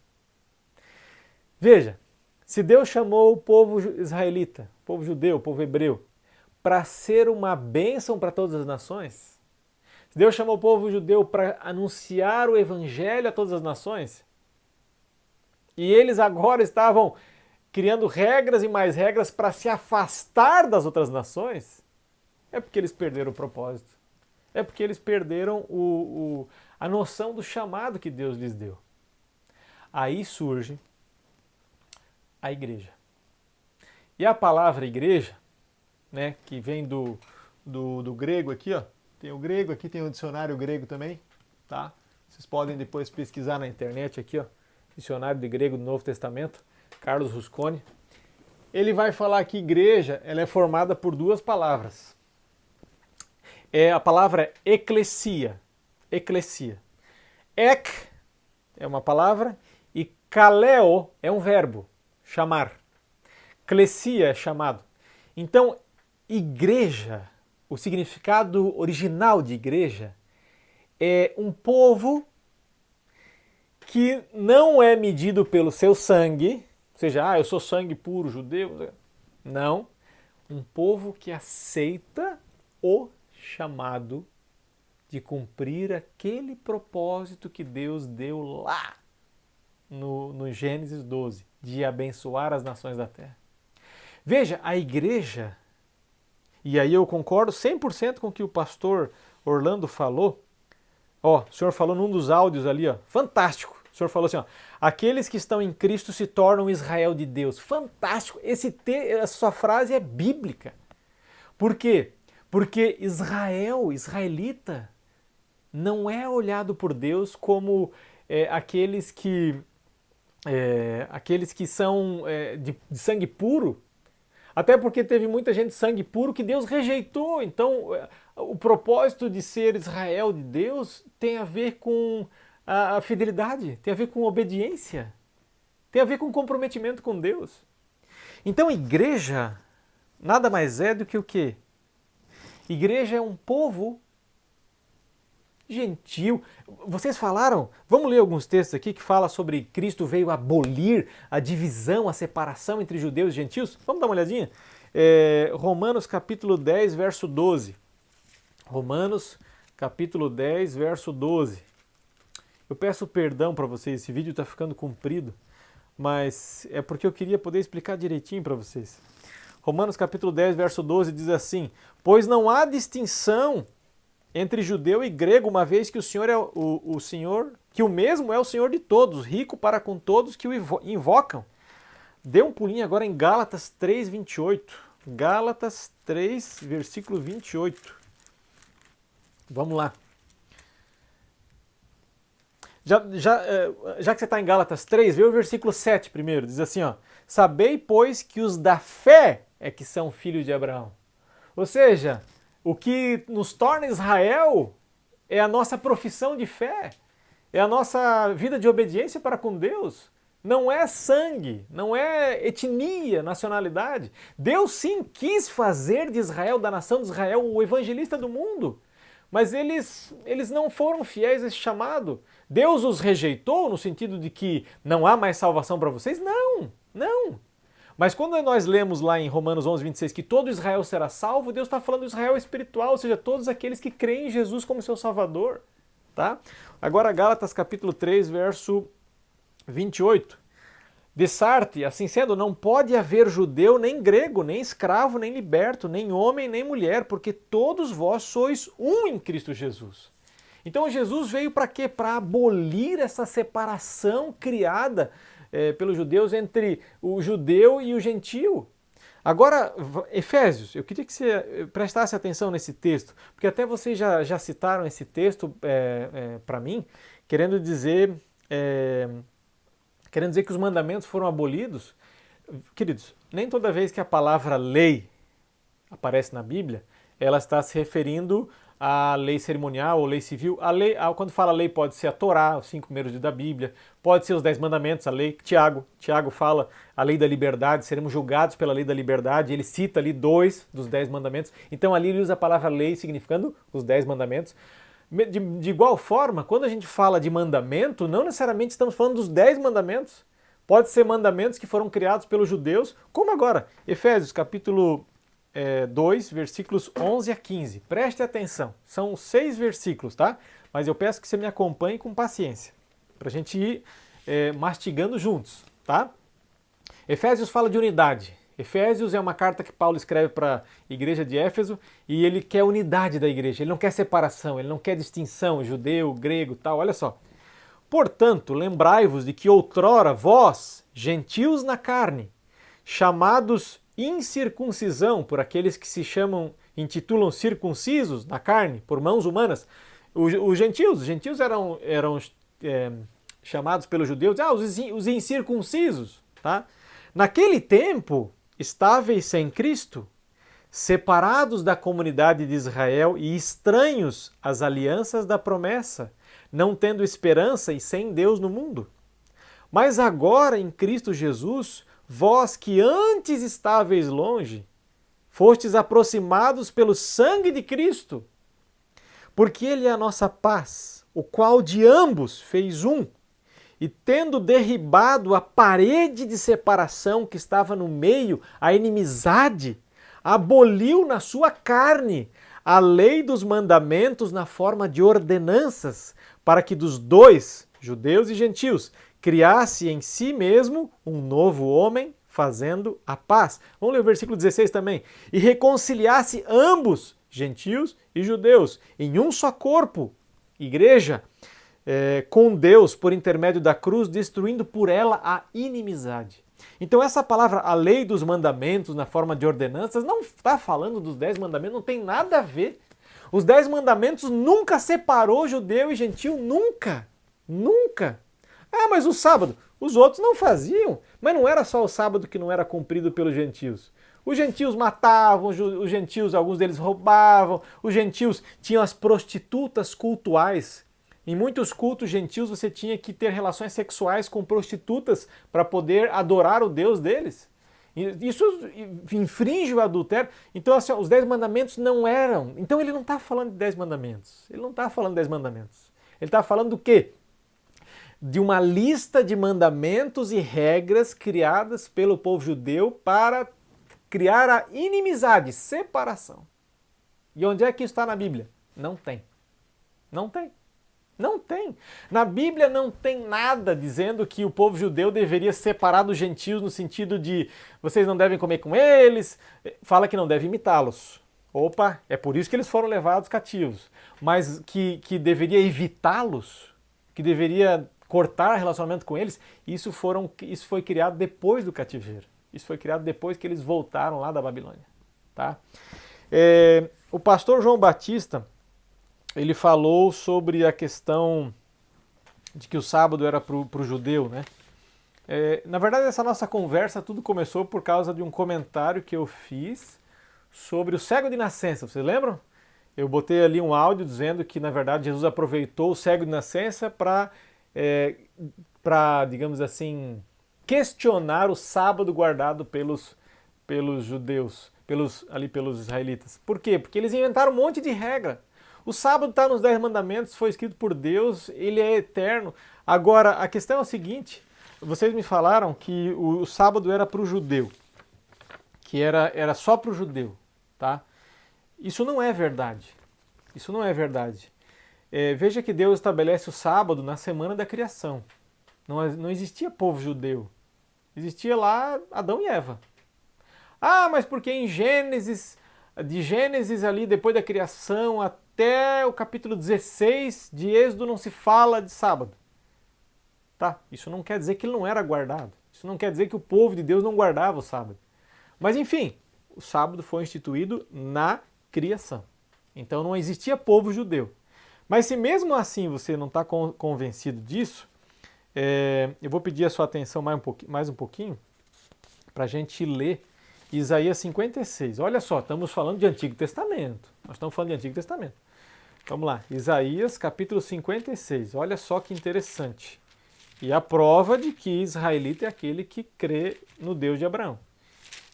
Veja, se Deus chamou o povo israelita, o povo judeu, o povo hebreu, para ser uma bênção para todas as nações, se Deus chamou o povo judeu para anunciar o evangelho a todas as nações, e eles agora estavam criando regras e mais regras para se afastar das outras nações, é porque eles perderam o propósito. É porque eles perderam a noção do chamado que Deus lhes deu. Aí surge a igreja. E a palavra igreja, né, que vem do grego aqui, ó, tem o grego, aqui tem o dicionário grego também, tá? Vocês podem depois pesquisar na internet aqui, ó, dicionário de grego do Novo Testamento, Carlos Rusconi. Ele vai falar que igreja, ela é formada por duas palavras. A palavra eclesia. Ek é uma palavra e kaleo é um verbo, chamar. Klesia é chamado. Então, igreja, o significado original de igreja é um povo que não é medido pelo seu sangue, ou seja, eu sou sangue puro judeu. Não, um povo que aceita o chamado de cumprir aquele propósito que Deus deu lá no Gênesis 12, de abençoar as nações da terra. Veja, a igreja, e aí eu concordo 100% com o que o pastor Orlando falou. Ó, o senhor falou num dos áudios ali, ó, fantástico. O senhor falou assim, ó, aqueles que estão em Cristo se tornam Israel de Deus. Fantástico. Essa sua frase é bíblica. Por quê? Porque israelita, não é olhado por Deus como aqueles que são de sangue puro. Até porque teve muita gente de sangue puro que Deus rejeitou. Então, o propósito de ser Israel de Deus tem a ver com a fidelidade, tem a ver com obediência, tem a ver com comprometimento com Deus. Então, igreja nada mais é do que o quê? Igreja é um povo gentil. Vocês falaram, vamos ler alguns textos aqui que fala sobre Cristo veio abolir a divisão, a separação entre judeus e gentios. Vamos dar uma olhadinha? Romanos capítulo 10, verso 12. Romanos capítulo 10, verso 12. Eu peço perdão para vocês, esse vídeo está ficando comprido, mas é porque eu queria poder explicar direitinho para vocês. Romanos capítulo 10, verso 12 diz assim: pois não há distinção entre judeu e grego, uma vez que o Senhor é o Senhor, que o mesmo é o Senhor de todos, rico para com todos que o invocam. Dê um pulinho agora em Gálatas 3, 28. Gálatas 3, versículo 28. Vamos lá. Já que você está em Gálatas 3, vê o versículo 7 primeiro. Diz assim, ó: sabei, pois, que os da fé é que são filhos de Abraão. Ou seja, o que nos torna Israel é a nossa profissão de fé, é a nossa vida de obediência para com Deus. Não é sangue, não é etnia, nacionalidade. Deus sim quis fazer de Israel, da nação de Israel, o evangelista do mundo. mas eles não foram fiéis a esse chamado. Deus os rejeitou no sentido de que não há mais salvação para vocês? Não, não. Mas quando nós lemos lá em Romanos 11, 26 que todo Israel será salvo, Deus está falando do Israel espiritual, ou seja, todos aqueles que creem em Jesus como seu Salvador. Tá? Agora Gálatas capítulo 3, verso 28. De Sarte, assim sendo, não pode haver judeu, nem grego, nem escravo, nem liberto, nem homem, nem mulher, porque todos vós sois um em Cristo Jesus. Então Jesus veio para quê? Para abolir essa separação criada pelos judeus entre o judeu e o gentio. Agora, Efésios, eu queria que você prestasse atenção nesse texto, porque até vocês já citaram esse texto para mim, querendo dizer que os mandamentos foram abolidos. Queridos, nem toda vez que a palavra lei aparece na Bíblia, ela está se referindo à lei cerimonial ou lei civil. Quando fala lei, pode ser a Torá, os 5 primeiros livros da Bíblia, pode ser os 10 mandamentos, a lei. Tiago fala a lei da liberdade, seremos julgados pela lei da liberdade, ele cita ali 2 dos 10 mandamentos. Então ali ele usa a palavra lei significando os 10 mandamentos. De igual forma, quando a gente fala de mandamento, não necessariamente estamos falando dos 10 mandamentos. Pode ser mandamentos que foram criados pelos judeus, como agora, Efésios capítulo 2, versículos 11 a 15. Preste atenção, são 6 versículos, tá? Mas eu peço que você me acompanhe com paciência, para a gente ir mastigando juntos, tá? Efésios fala de unidade. Efésios é uma carta que Paulo escreve para a igreja de Éfeso e ele quer unidade da igreja, ele não quer separação, ele não quer distinção, judeu, grego, tal, olha só. Portanto, lembrai-vos de que outrora vós, gentios na carne, chamados incircuncisão por aqueles que se intitulam circuncisos na carne, por mãos humanas, os gentios eram chamados pelos judeus, os incircuncisos, tá? Naquele tempo, estáveis sem Cristo, separados da comunidade de Israel e estranhos às alianças da promessa, não tendo esperança e sem Deus no mundo. Mas agora, em Cristo Jesus, vós que antes estáveis longe, fostes aproximados pelo sangue de Cristo, porque Ele é a nossa paz, o qual de ambos fez um, e tendo derribado a parede de separação que estava no meio, a inimizade, aboliu na sua carne a lei dos mandamentos na forma de ordenanças, para que dos dois, judeus e gentios, criasse em si mesmo um novo homem, fazendo a paz. Vamos ler o versículo 16 também. E reconciliasse ambos, gentios e judeus, em um só corpo, igreja, com Deus por intermédio da cruz, destruindo por ela a inimizade. Então essa palavra, a lei dos mandamentos na forma de ordenanças, não está falando dos 10 mandamentos, não tem nada a ver. Os 10 mandamentos nunca separou judeu e gentio, nunca, nunca. Ah, mas o sábado, os outros não faziam, mas não era só o sábado que não era cumprido pelos gentios. Os gentios matavam, os gentios, alguns deles roubavam, os gentios tinham as prostitutas cultuais. Em muitos cultos gentios você tinha que ter relações sexuais com prostitutas para poder adorar o Deus deles. Isso infringe o adultério. Então, assim, os 10 mandamentos não eram. Então ele não está falando de 10 mandamentos. Ele não está falando de 10 mandamentos. Ele está falando do quê? De uma lista de mandamentos e regras criadas pelo povo judeu para criar a inimizade, separação. E onde é que isso está na Bíblia? Não tem. Não tem. Não tem. Na Bíblia não tem nada dizendo que o povo judeu deveria separar dos gentios no sentido de vocês não devem comer com eles, fala que não deve imitá-los. Opa, é por isso que eles foram levados cativos. Mas que deveria evitá-los, que deveria cortar relacionamento com eles, isso foi criado depois do cativeiro. Isso foi criado depois que eles voltaram lá da Babilônia. Tá? O pastor João Batista, ele falou sobre a questão de que o sábado era para o judeu, né? Na verdade, essa nossa conversa tudo começou por causa de um comentário que eu fiz sobre o cego de nascença. Vocês lembram? Eu botei ali um áudio dizendo que, na verdade, Jesus aproveitou o cego de nascença para, digamos assim, questionar o sábado guardado pelos judeus, pelos israelitas. Por quê? Porque eles inventaram um monte de regra. O sábado está nos 10 mandamentos, foi escrito por Deus, ele é eterno. Agora, a questão é o seguinte, vocês me falaram que o sábado era para o judeu, que era só para o judeu, tá? Isso não é verdade. Isso não é verdade. Veja que Deus estabelece o sábado na semana da criação. Não existia povo judeu. Existia lá Adão e Eva. Ah, mas porque em Gênesis, de Gênesis ali, depois da criação, até o capítulo 16 de Êxodo não se fala de sábado. Tá, isso não quer dizer que ele não era guardado. Isso não quer dizer que o povo de Deus não guardava o sábado. Mas enfim, o sábado foi instituído na criação. Então não existia povo judeu. Mas se mesmo assim você não está convencido disso, eu vou pedir a sua atenção mais um pouquinho para a gente ler Isaías 56. Olha só, estamos falando de Antigo Testamento. Nós estamos falando de Antigo Testamento. Vamos lá, Isaías capítulo 56. Olha só que interessante. E a prova de que israelita é aquele que crê no Deus de Abraão.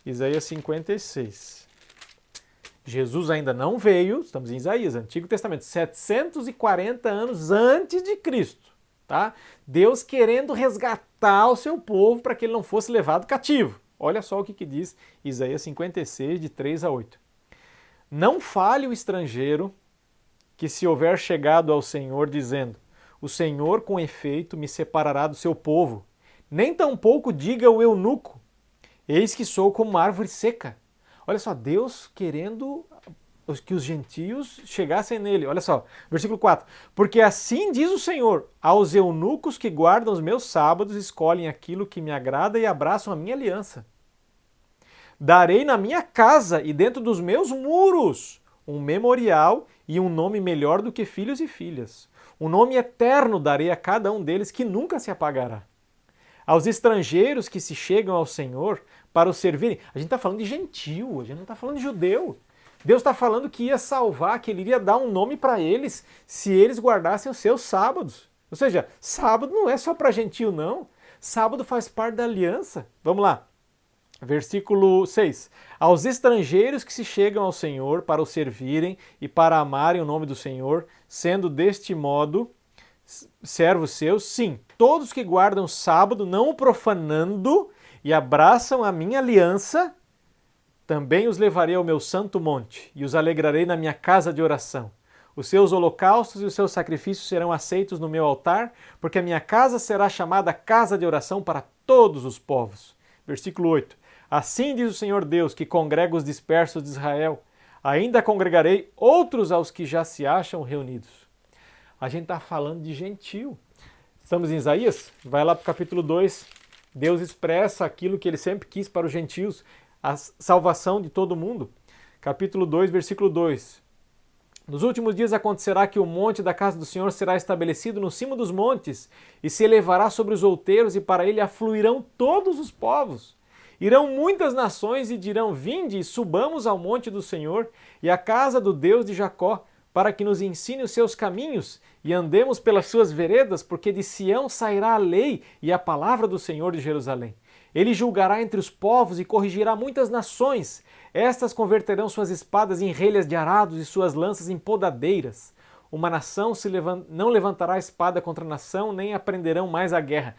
Isaías 56. Jesus ainda não veio, estamos em Isaías, Antigo Testamento, 740 anos antes de Cristo. Tá? Deus querendo resgatar o seu povo para que ele não fosse levado cativo. Olha só o que diz Isaías 56, de 3 a 8. Não fale o estrangeiro que se houver chegado ao Senhor, dizendo: o Senhor, com efeito, me separará do seu povo. Nem tampouco diga o eunuco: eis que sou como árvore seca. Olha só, Deus querendo que os gentios chegassem nele. Olha só, versículo 4. Porque assim diz o Senhor: aos eunucos que guardam os meus sábados, escolhem aquilo que me agrada e abraçam a minha aliança. Darei na minha casa e dentro dos meus muros um memorial e um nome melhor do que filhos e filhas. Um nome eterno darei a cada um deles que nunca se apagará. Aos estrangeiros que se chegam ao Senhor para o servirem. A gente está falando de gentil, a gente não está falando de judeu. Deus está falando que ia salvar, que ele iria dar um nome para eles se eles guardassem os seus sábados. Ou seja, sábado não é só para gentil, não. Sábado faz parte da aliança. Vamos lá. Versículo 6. Aos estrangeiros que se chegam ao Senhor para o servirem e para amarem o nome do Senhor, sendo deste modo servos seus, sim, todos que guardam o sábado, não o profanando, e abraçam a minha aliança, também os levarei ao meu santo monte, e os alegrarei na minha casa de oração. Os seus holocaustos e os seus sacrifícios serão aceitos no meu altar, porque a minha casa será chamada casa de oração para todos os povos. Versículo 8. Assim diz o Senhor Deus, que congrega os dispersos de Israel, ainda congregarei outros aos que já se acham reunidos. A gente está falando de gentil. Estamos em Isaías? Vai lá para o capítulo 2. Deus expressa aquilo que ele sempre quis para os gentios, a salvação de todo mundo. Capítulo 2, versículo 2. Nos últimos dias acontecerá que o monte da casa do Senhor será estabelecido no cimo dos montes e se elevará sobre os outeiros, e para ele afluirão todos os povos. Irão muitas nações e dirão: vinde e subamos ao monte do Senhor e à casa do Deus de Jacó, para que nos ensine os seus caminhos e andemos pelas suas veredas, porque de Sião sairá a lei e a palavra do Senhor de Jerusalém. Ele julgará entre os povos e corrigirá muitas nações. Estas converterão suas espadas em relhas de arados e suas lanças em podadeiras. Uma nação não levantará a espada contra a nação, nem aprenderão mais a guerra.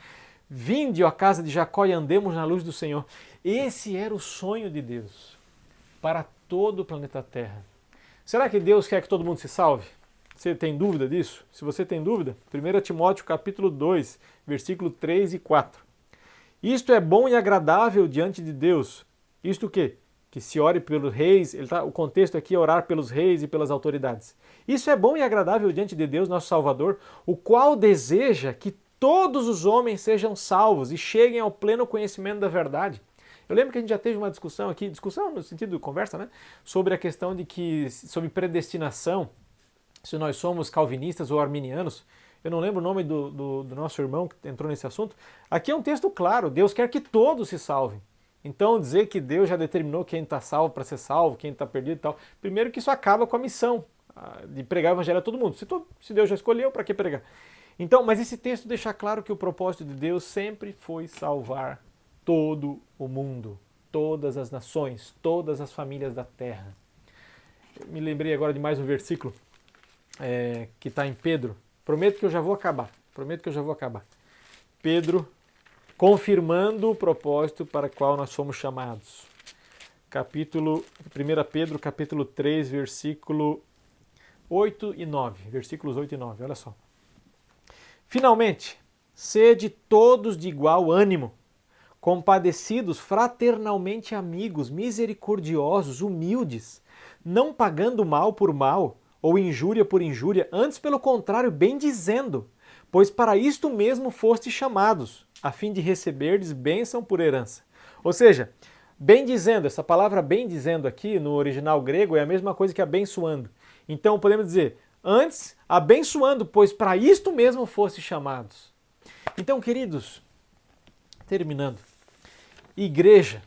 Vinde, ó casa de Jacó, e andemos na luz do Senhor. Esse era o sonho de Deus para todo o planeta Terra. Será que Deus quer que todo mundo se salve? Você tem dúvida disso? Se você tem dúvida, 1 Timóteo capítulo 2, versículo 3 e 4. Isto é bom e agradável diante de Deus. Isto o quê? Que se ore pelos reis, o contexto aqui é orar pelos reis e pelas autoridades. Isso é bom e agradável diante de Deus, nosso Salvador, o qual deseja que todos os homens sejam salvos e cheguem ao pleno conhecimento da verdade. Eu lembro que a gente já teve uma discussão aqui, discussão no sentido de conversa, né? Sobre a questão sobre predestinação, se nós somos calvinistas ou arminianos. Eu não lembro o nome do nosso irmão que entrou nesse assunto. Aqui é um texto claro, Deus quer que todos se salvem. Então dizer que Deus já determinou quem está salvo para ser salvo, quem está perdido e tal, primeiro que isso acaba com a missão de pregar o evangelho a todo mundo. Se Deus já escolheu, para que pregar? Então, mas esse texto deixa claro que o propósito de Deus sempre foi salvar todo o mundo, todas as nações, todas as famílias da terra. Eu me lembrei agora de mais um versículo que está em Pedro. Prometo que eu já vou acabar. Pedro, confirmando o propósito para o qual nós fomos chamados. 1 Pedro, capítulo 3, versículo 8 e 9. Versículos 8 e 9, olha só. Finalmente, sede todos de igual ânimo, compadecidos, fraternalmente amigos, misericordiosos, humildes, não pagando mal por mal, ou injúria por injúria, antes pelo contrário, bendizendo, pois para isto mesmo fostes chamados, a fim de receberdes bênção por herança. Ou seja, bendizendo, essa palavra bendizendo aqui no original grego é a mesma coisa que abençoando. Então podemos dizer, antes abençoando, pois para isto mesmo fostes chamados. Então, queridos, terminando, igreja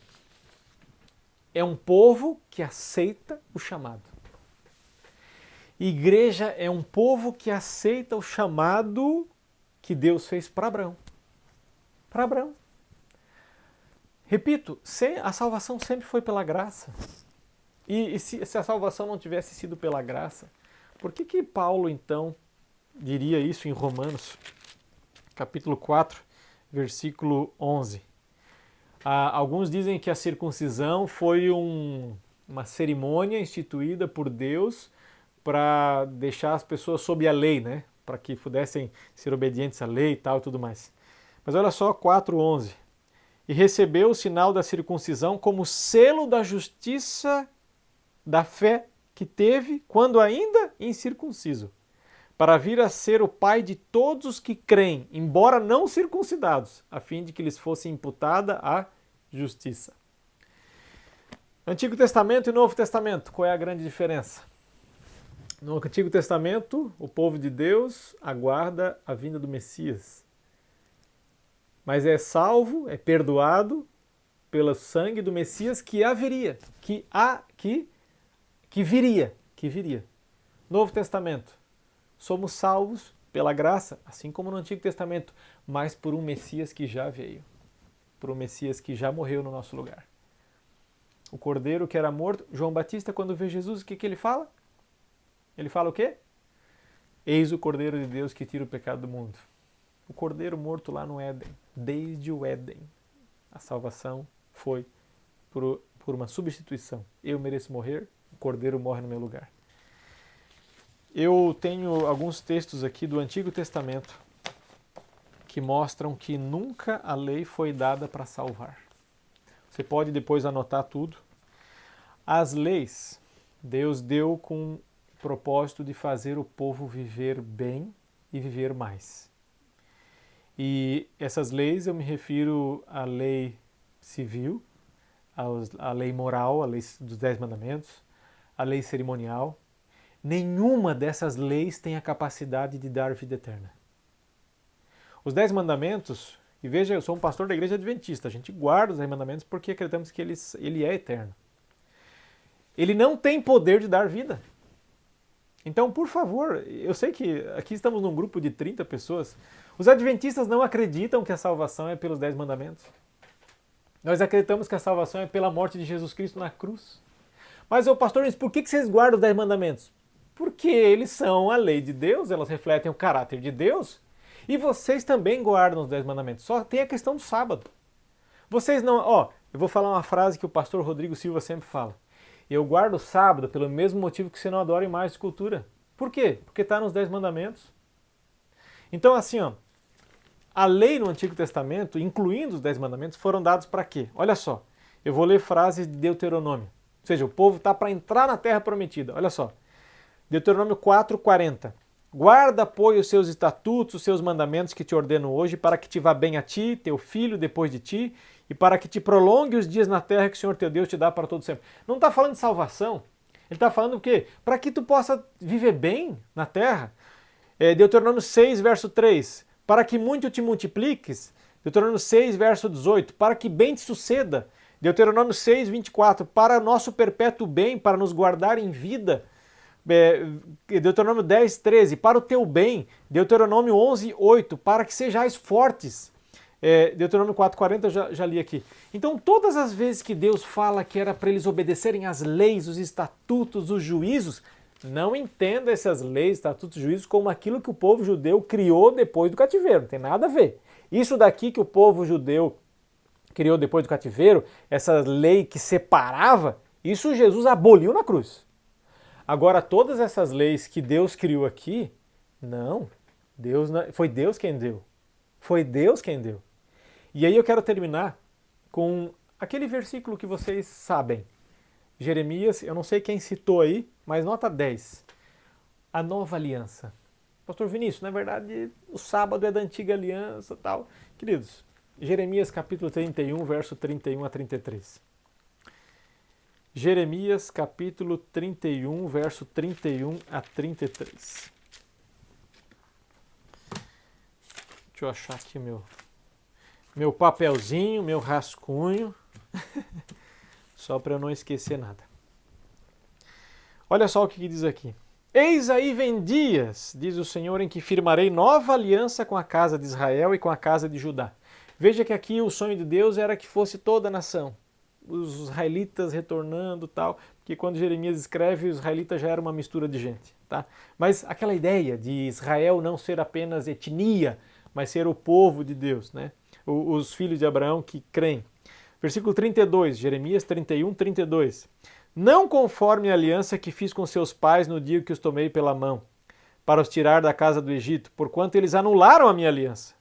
é um povo que aceita o chamado. Igreja é um povo que aceita o chamado que Deus fez para Abraão. Para Abraão. Repito, a salvação sempre foi pela graça. E se a salvação não tivesse sido pela graça, por que Paulo, então, diria isso em Romanos, capítulo 4, versículo 11? Alguns dizem que a circuncisão foi uma cerimônia instituída por Deus para deixar as pessoas sob a lei, né? Para que pudessem ser obedientes à lei e tal e tudo mais. Mas olha só, 4:11. E recebeu o sinal da circuncisão como selo da justiça da fé que teve quando ainda incircunciso, para vir a ser o pai de todos os que creem, embora não circuncidados, a fim de que lhes fosse imputada a justiça. Antigo Testamento e Novo Testamento, qual é a grande diferença? No Antigo Testamento, o povo de Deus aguarda a vinda do Messias. Mas é salvo, é perdoado pelo sangue do Messias que haveria, que viria. Novo Testamento, somos salvos pela graça, assim como no Antigo Testamento, mas por um Messias que já veio, por um Messias que já morreu no nosso lugar. O cordeiro que era morto, João Batista, quando vê Jesus, o que ele fala? Ele fala o quê? Eis o Cordeiro de Deus que tira o pecado do mundo. O cordeiro morto lá no Éden, desde o Éden. A salvação foi por uma substituição. Eu mereço morrer, o cordeiro morre no meu lugar. Eu tenho alguns textos aqui do Antigo Testamento que mostram que nunca a lei foi dada para salvar. Você pode depois anotar tudo. As leis, Deus deu com o propósito de fazer o povo viver bem e viver mais. E essas leis eu me refiro à lei civil, à lei moral, à lei dos 10 mandamentos, à lei cerimonial. Nenhuma dessas leis tem a capacidade de dar vida eterna. Os 10 mandamentos, e veja, eu sou um pastor da igreja adventista, a gente guarda os 10 mandamentos porque acreditamos que ele é eterno. Ele não tem poder de dar vida. Então, por favor, eu sei que aqui estamos num grupo de 30 pessoas, os adventistas não acreditam que a salvação é pelos 10 mandamentos. Nós acreditamos que a salvação é pela morte de Jesus Cristo na cruz. Mas, pastor, por que vocês guardam os 10 mandamentos? Porque eles são a lei de Deus, elas refletem o caráter de Deus, e vocês também guardam os 10 mandamentos. Só tem a questão do sábado. Vocês não... eu vou falar uma frase que o pastor Rodrigo Silva sempre fala. Eu guardo o sábado pelo mesmo motivo que você não adora imagem de escultura. Por quê? Porque está nos 10 mandamentos. Então, assim, a lei no Antigo Testamento, incluindo os 10 mandamentos, foram dados para quê? Olha só, eu vou ler frases de Deuteronômio. Ou seja, o povo está para entrar na terra prometida. Olha só, Deuteronômio 4:40. Guarda, pois, os seus estatutos, os seus mandamentos que te ordeno hoje, para que te vá bem a ti, teu filho depois de ti, e para que te prolongue os dias na terra que o Senhor teu Deus te dá para todo sempre. Não está falando de salvação. Ele está falando o quê? Para que tu possa viver bem na terra. Deuteronômio 6, verso 3. Para que muito te multipliques. Deuteronômio 6, verso 18. Para que bem te suceda. Deuteronômio 6, 24. Para nosso perpétuo bem, para nos guardar em vida. Deuteronômio 10, 13. Para o teu bem. Deuteronômio 11, 8. Para que sejais fortes. Deuteronômio 4:40 eu já li aqui. Então, todas as vezes que Deus fala que era para eles obedecerem às leis, os estatutos, os juízos, Não entenda essas leis, estatutos e juízos como aquilo que o povo judeu criou depois do cativeiro, não tem nada a ver. Isso daqui que o povo judeu criou depois do cativeiro, essa lei que separava, isso Jesus aboliu na cruz. Agora, todas essas leis que Deus criou aqui, não, foi Deus quem deu. Foi Deus quem deu. E aí eu quero terminar com aquele versículo que vocês sabem. Jeremias, eu não sei quem citou aí, mas nota 10. A nova aliança. Pastor Vinícius, na verdade, o sábado é da antiga aliança e tal. Queridos, Jeremias capítulo 31, verso 31 a 33. Jeremias capítulo 31, verso 31 a 33. Deixa eu achar aqui meu papelzinho, meu rascunho, só para eu não esquecer nada. Olha só o que diz aqui. Eis aí vem dias, diz o Senhor, em que firmarei nova aliança com a casa de Israel e com a casa de Judá. Veja que aqui o sonho de Deus era que fosse toda a nação. Os israelitas retornando e tal, porque quando Jeremias escreve, os israelitas já era uma mistura de gente. Tá? Mas aquela ideia de Israel não ser apenas etnia, mas ser o povo de Deus, né? Os filhos de Abraão que creem. Versículo 32, Jeremias 31, 32. Não conforme a aliança que fiz com seus pais no dia que os tomei pela mão, para os tirar da casa do Egito, porquanto eles anularam a minha aliança.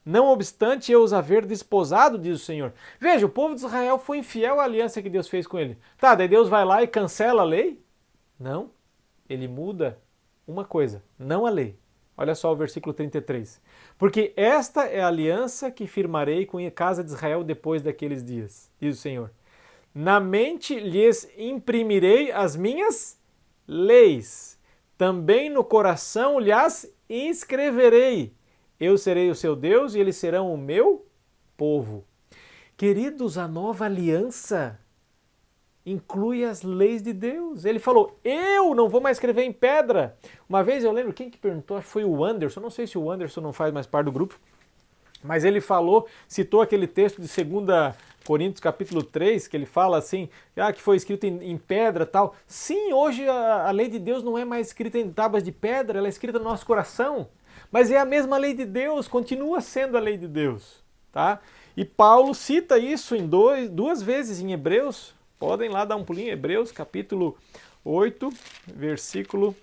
Não obstante eu os haver desposado, diz o Senhor. Veja, o povo de Israel foi infiel à aliança que Deus fez com ele. Tá, daí Deus vai lá e cancela a lei? Não, ele muda uma coisa, não a lei. Olha só o versículo 33. Porque esta é a aliança que firmarei com a casa de Israel depois daqueles dias, diz o Senhor. Na mente lhes imprimirei as minhas leis, também no coração lhes inscreverei. Eu serei o seu Deus e eles serão o meu povo. Queridos, a nova aliança inclui as leis de Deus. Ele falou, eu não vou mais escrever em pedra. Uma vez eu lembro, quem que perguntou, acho que foi o Anderson, não sei se o Anderson não faz mais parte do grupo, mas ele falou, citou aquele texto de 2 Coríntios capítulo 3, que ele fala assim, que foi escrito em pedra e tal. Sim, hoje a lei de Deus não é mais escrita em tábuas de pedra, ela é escrita no nosso coração. Mas é a mesma lei de Deus, continua sendo a lei de Deus. Tá? E Paulo cita isso em duas vezes em Hebreus. Podem lá dar um pulinho, Hebreus capítulo 8, versículo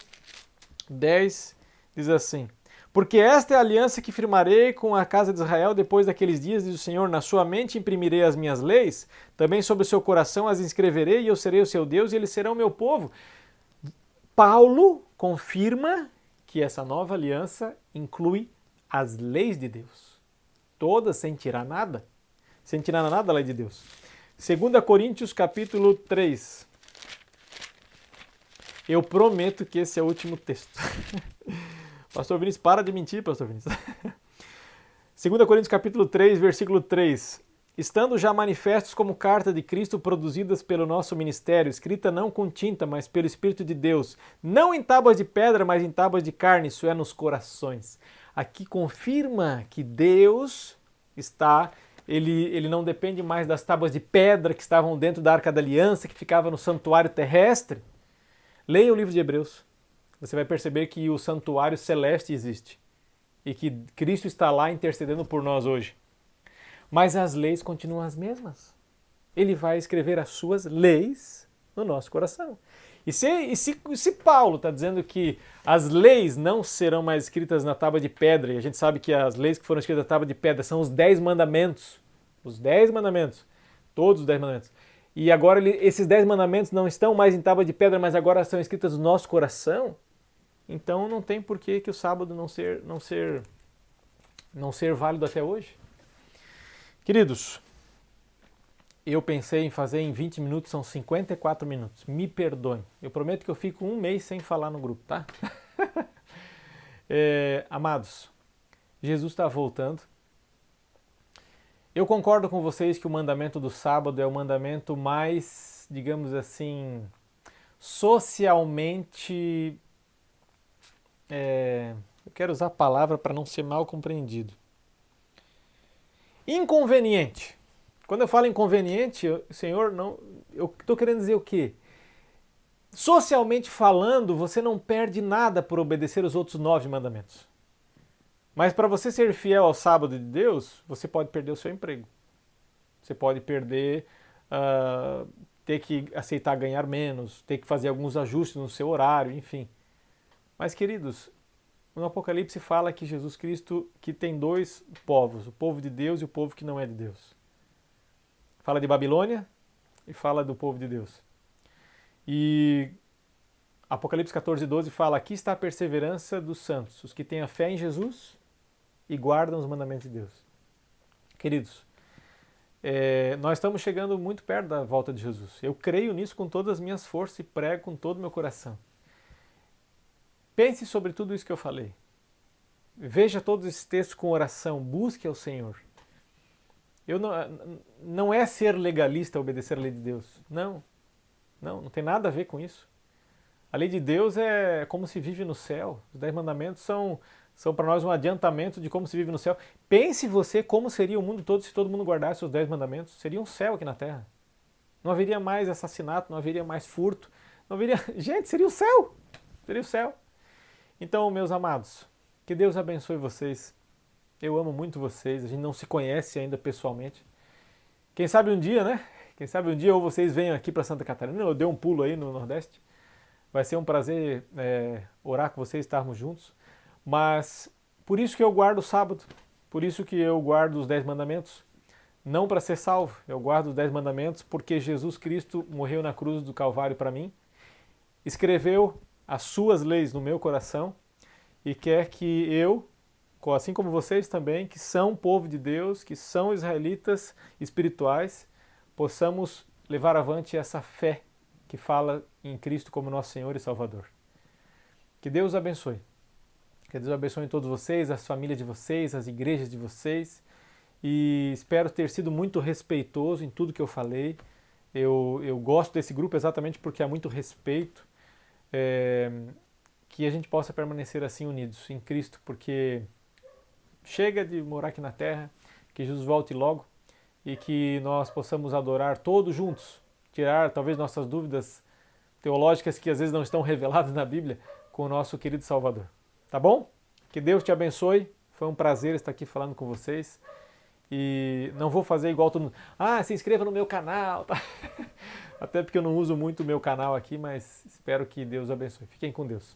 10, diz assim. Porque esta é a aliança que firmarei com a casa de Israel depois daqueles dias, diz o Senhor, na sua mente imprimirei as minhas leis, também sobre o seu coração as inscreverei e eu serei o seu Deus e eles serão meu povo. Paulo confirma que essa nova aliança inclui as leis de Deus. Todas, sem tirar nada. Sem tirar nada da lei de Deus. 2 Coríntios capítulo 3. Eu prometo que esse é o último texto. Pastor Vinícius, para de mentir, Pastor Vinícius. 2 Coríntios capítulo 3, versículo 3. Estando já manifestos como carta de Cristo produzidas pelo nosso ministério, escrita não com tinta, mas pelo Espírito de Deus, não em tábuas de pedra, mas em tábuas de carne, isso é, nos corações. Aqui confirma que Deus está... Ele não depende mais das tábuas de pedra que estavam dentro da Arca da Aliança, que ficava no santuário terrestre. Leia o livro de Hebreus. Você vai perceber que o santuário celeste existe e que Cristo está lá intercedendo por nós hoje. Mas as leis continuam as mesmas. Ele vai escrever as suas leis no nosso coração. E se Paulo está dizendo que as leis não serão mais escritas na tábua de pedra, e a gente sabe que as leis que foram escritas na tábua de pedra são os 10 mandamentos, todos os 10 mandamentos. E agora esses 10 mandamentos não estão mais em tábua de pedra, mas agora são escritas no nosso coração, então não tem por que o sábado não ser válido até hoje. Queridos, eu pensei em fazer em 20 minutos, são 54 minutos. Me perdoem. Eu prometo que eu fico um mês sem falar no grupo, tá? Amados, Jesus está voltando. Eu concordo com vocês que o mandamento do sábado é o mandamento mais, digamos assim, socialmente... eu quero usar a palavra para não ser mal compreendido. Socialmente falando, você não perde nada por obedecer os outros 9 mandamentos. Mas para você ser fiel ao sábado de Deus, você pode perder o seu emprego. Você pode perder, ter que aceitar ganhar menos, ter que fazer alguns ajustes no seu horário, enfim. Mas, queridos, no Apocalipse fala que Jesus Cristo que tem 2 povos, o povo de Deus e o povo que não é de Deus. Fala de Babilônia e fala do povo de Deus. E Apocalipse 14:12 fala: aqui está a perseverança dos santos, os que têm a fé em Jesus e guardam os mandamentos de Deus. Queridos, nós estamos chegando muito perto da volta de Jesus. Eu creio nisso com todas as minhas forças e prego com todo o meu coração. Pense sobre tudo isso que eu falei. Veja todos esses textos com oração, busque ao Senhor. Não é ser legalista obedecer a lei de Deus. Não tem nada a ver com isso. A lei de Deus é como se vive no céu. Os 10 mandamentos são para nós um adiantamento de como se vive no céu. Pense você como seria o mundo todo se todo mundo guardasse os 10 mandamentos. Seria um céu aqui na terra. Não haveria mais assassinato, não haveria mais furto. Não haveria... Gente, seria o céu. Seria o céu. Então, meus amados, que Deus abençoe vocês. Eu amo muito vocês. A gente não se conhece ainda pessoalmente. Quem sabe um dia, né? Quem sabe um dia ou vocês venham aqui para Santa Catarina, eu dei um pulo aí no Nordeste. Vai ser um prazer orar com vocês, estarmos juntos. Mas por isso que eu guardo o sábado, por isso que eu guardo os 10 mandamentos. Não para ser salvo, eu guardo os 10 mandamentos porque Jesus Cristo morreu na cruz do Calvário para mim, escreveu as suas leis no meu coração e quer que eu, assim como vocês também, que são povo de Deus, que são israelitas espirituais, possamos levar avante essa fé que fala em Cristo como nosso Senhor e Salvador. Que Deus abençoe. Que Deus abençoe todos vocês, as famílias de vocês, as igrejas de vocês. E espero ter sido muito respeitoso em tudo que eu falei. Eu gosto desse grupo exatamente porque há muito respeito. Que a gente possa permanecer assim unidos em Cristo, porque chega de morar aqui na terra, que Jesus volte logo e que nós possamos adorar todos juntos, tirar talvez nossas dúvidas teológicas que às vezes não estão reveladas na Bíblia com o nosso querido Salvador. Tá bom? Que Deus te abençoe. Foi um prazer estar aqui falando com vocês. E não vou fazer igual todo mundo. Se inscreva no meu canal. Tá? Até porque eu não uso muito o meu canal aqui, mas espero que Deus abençoe. Fiquem com Deus.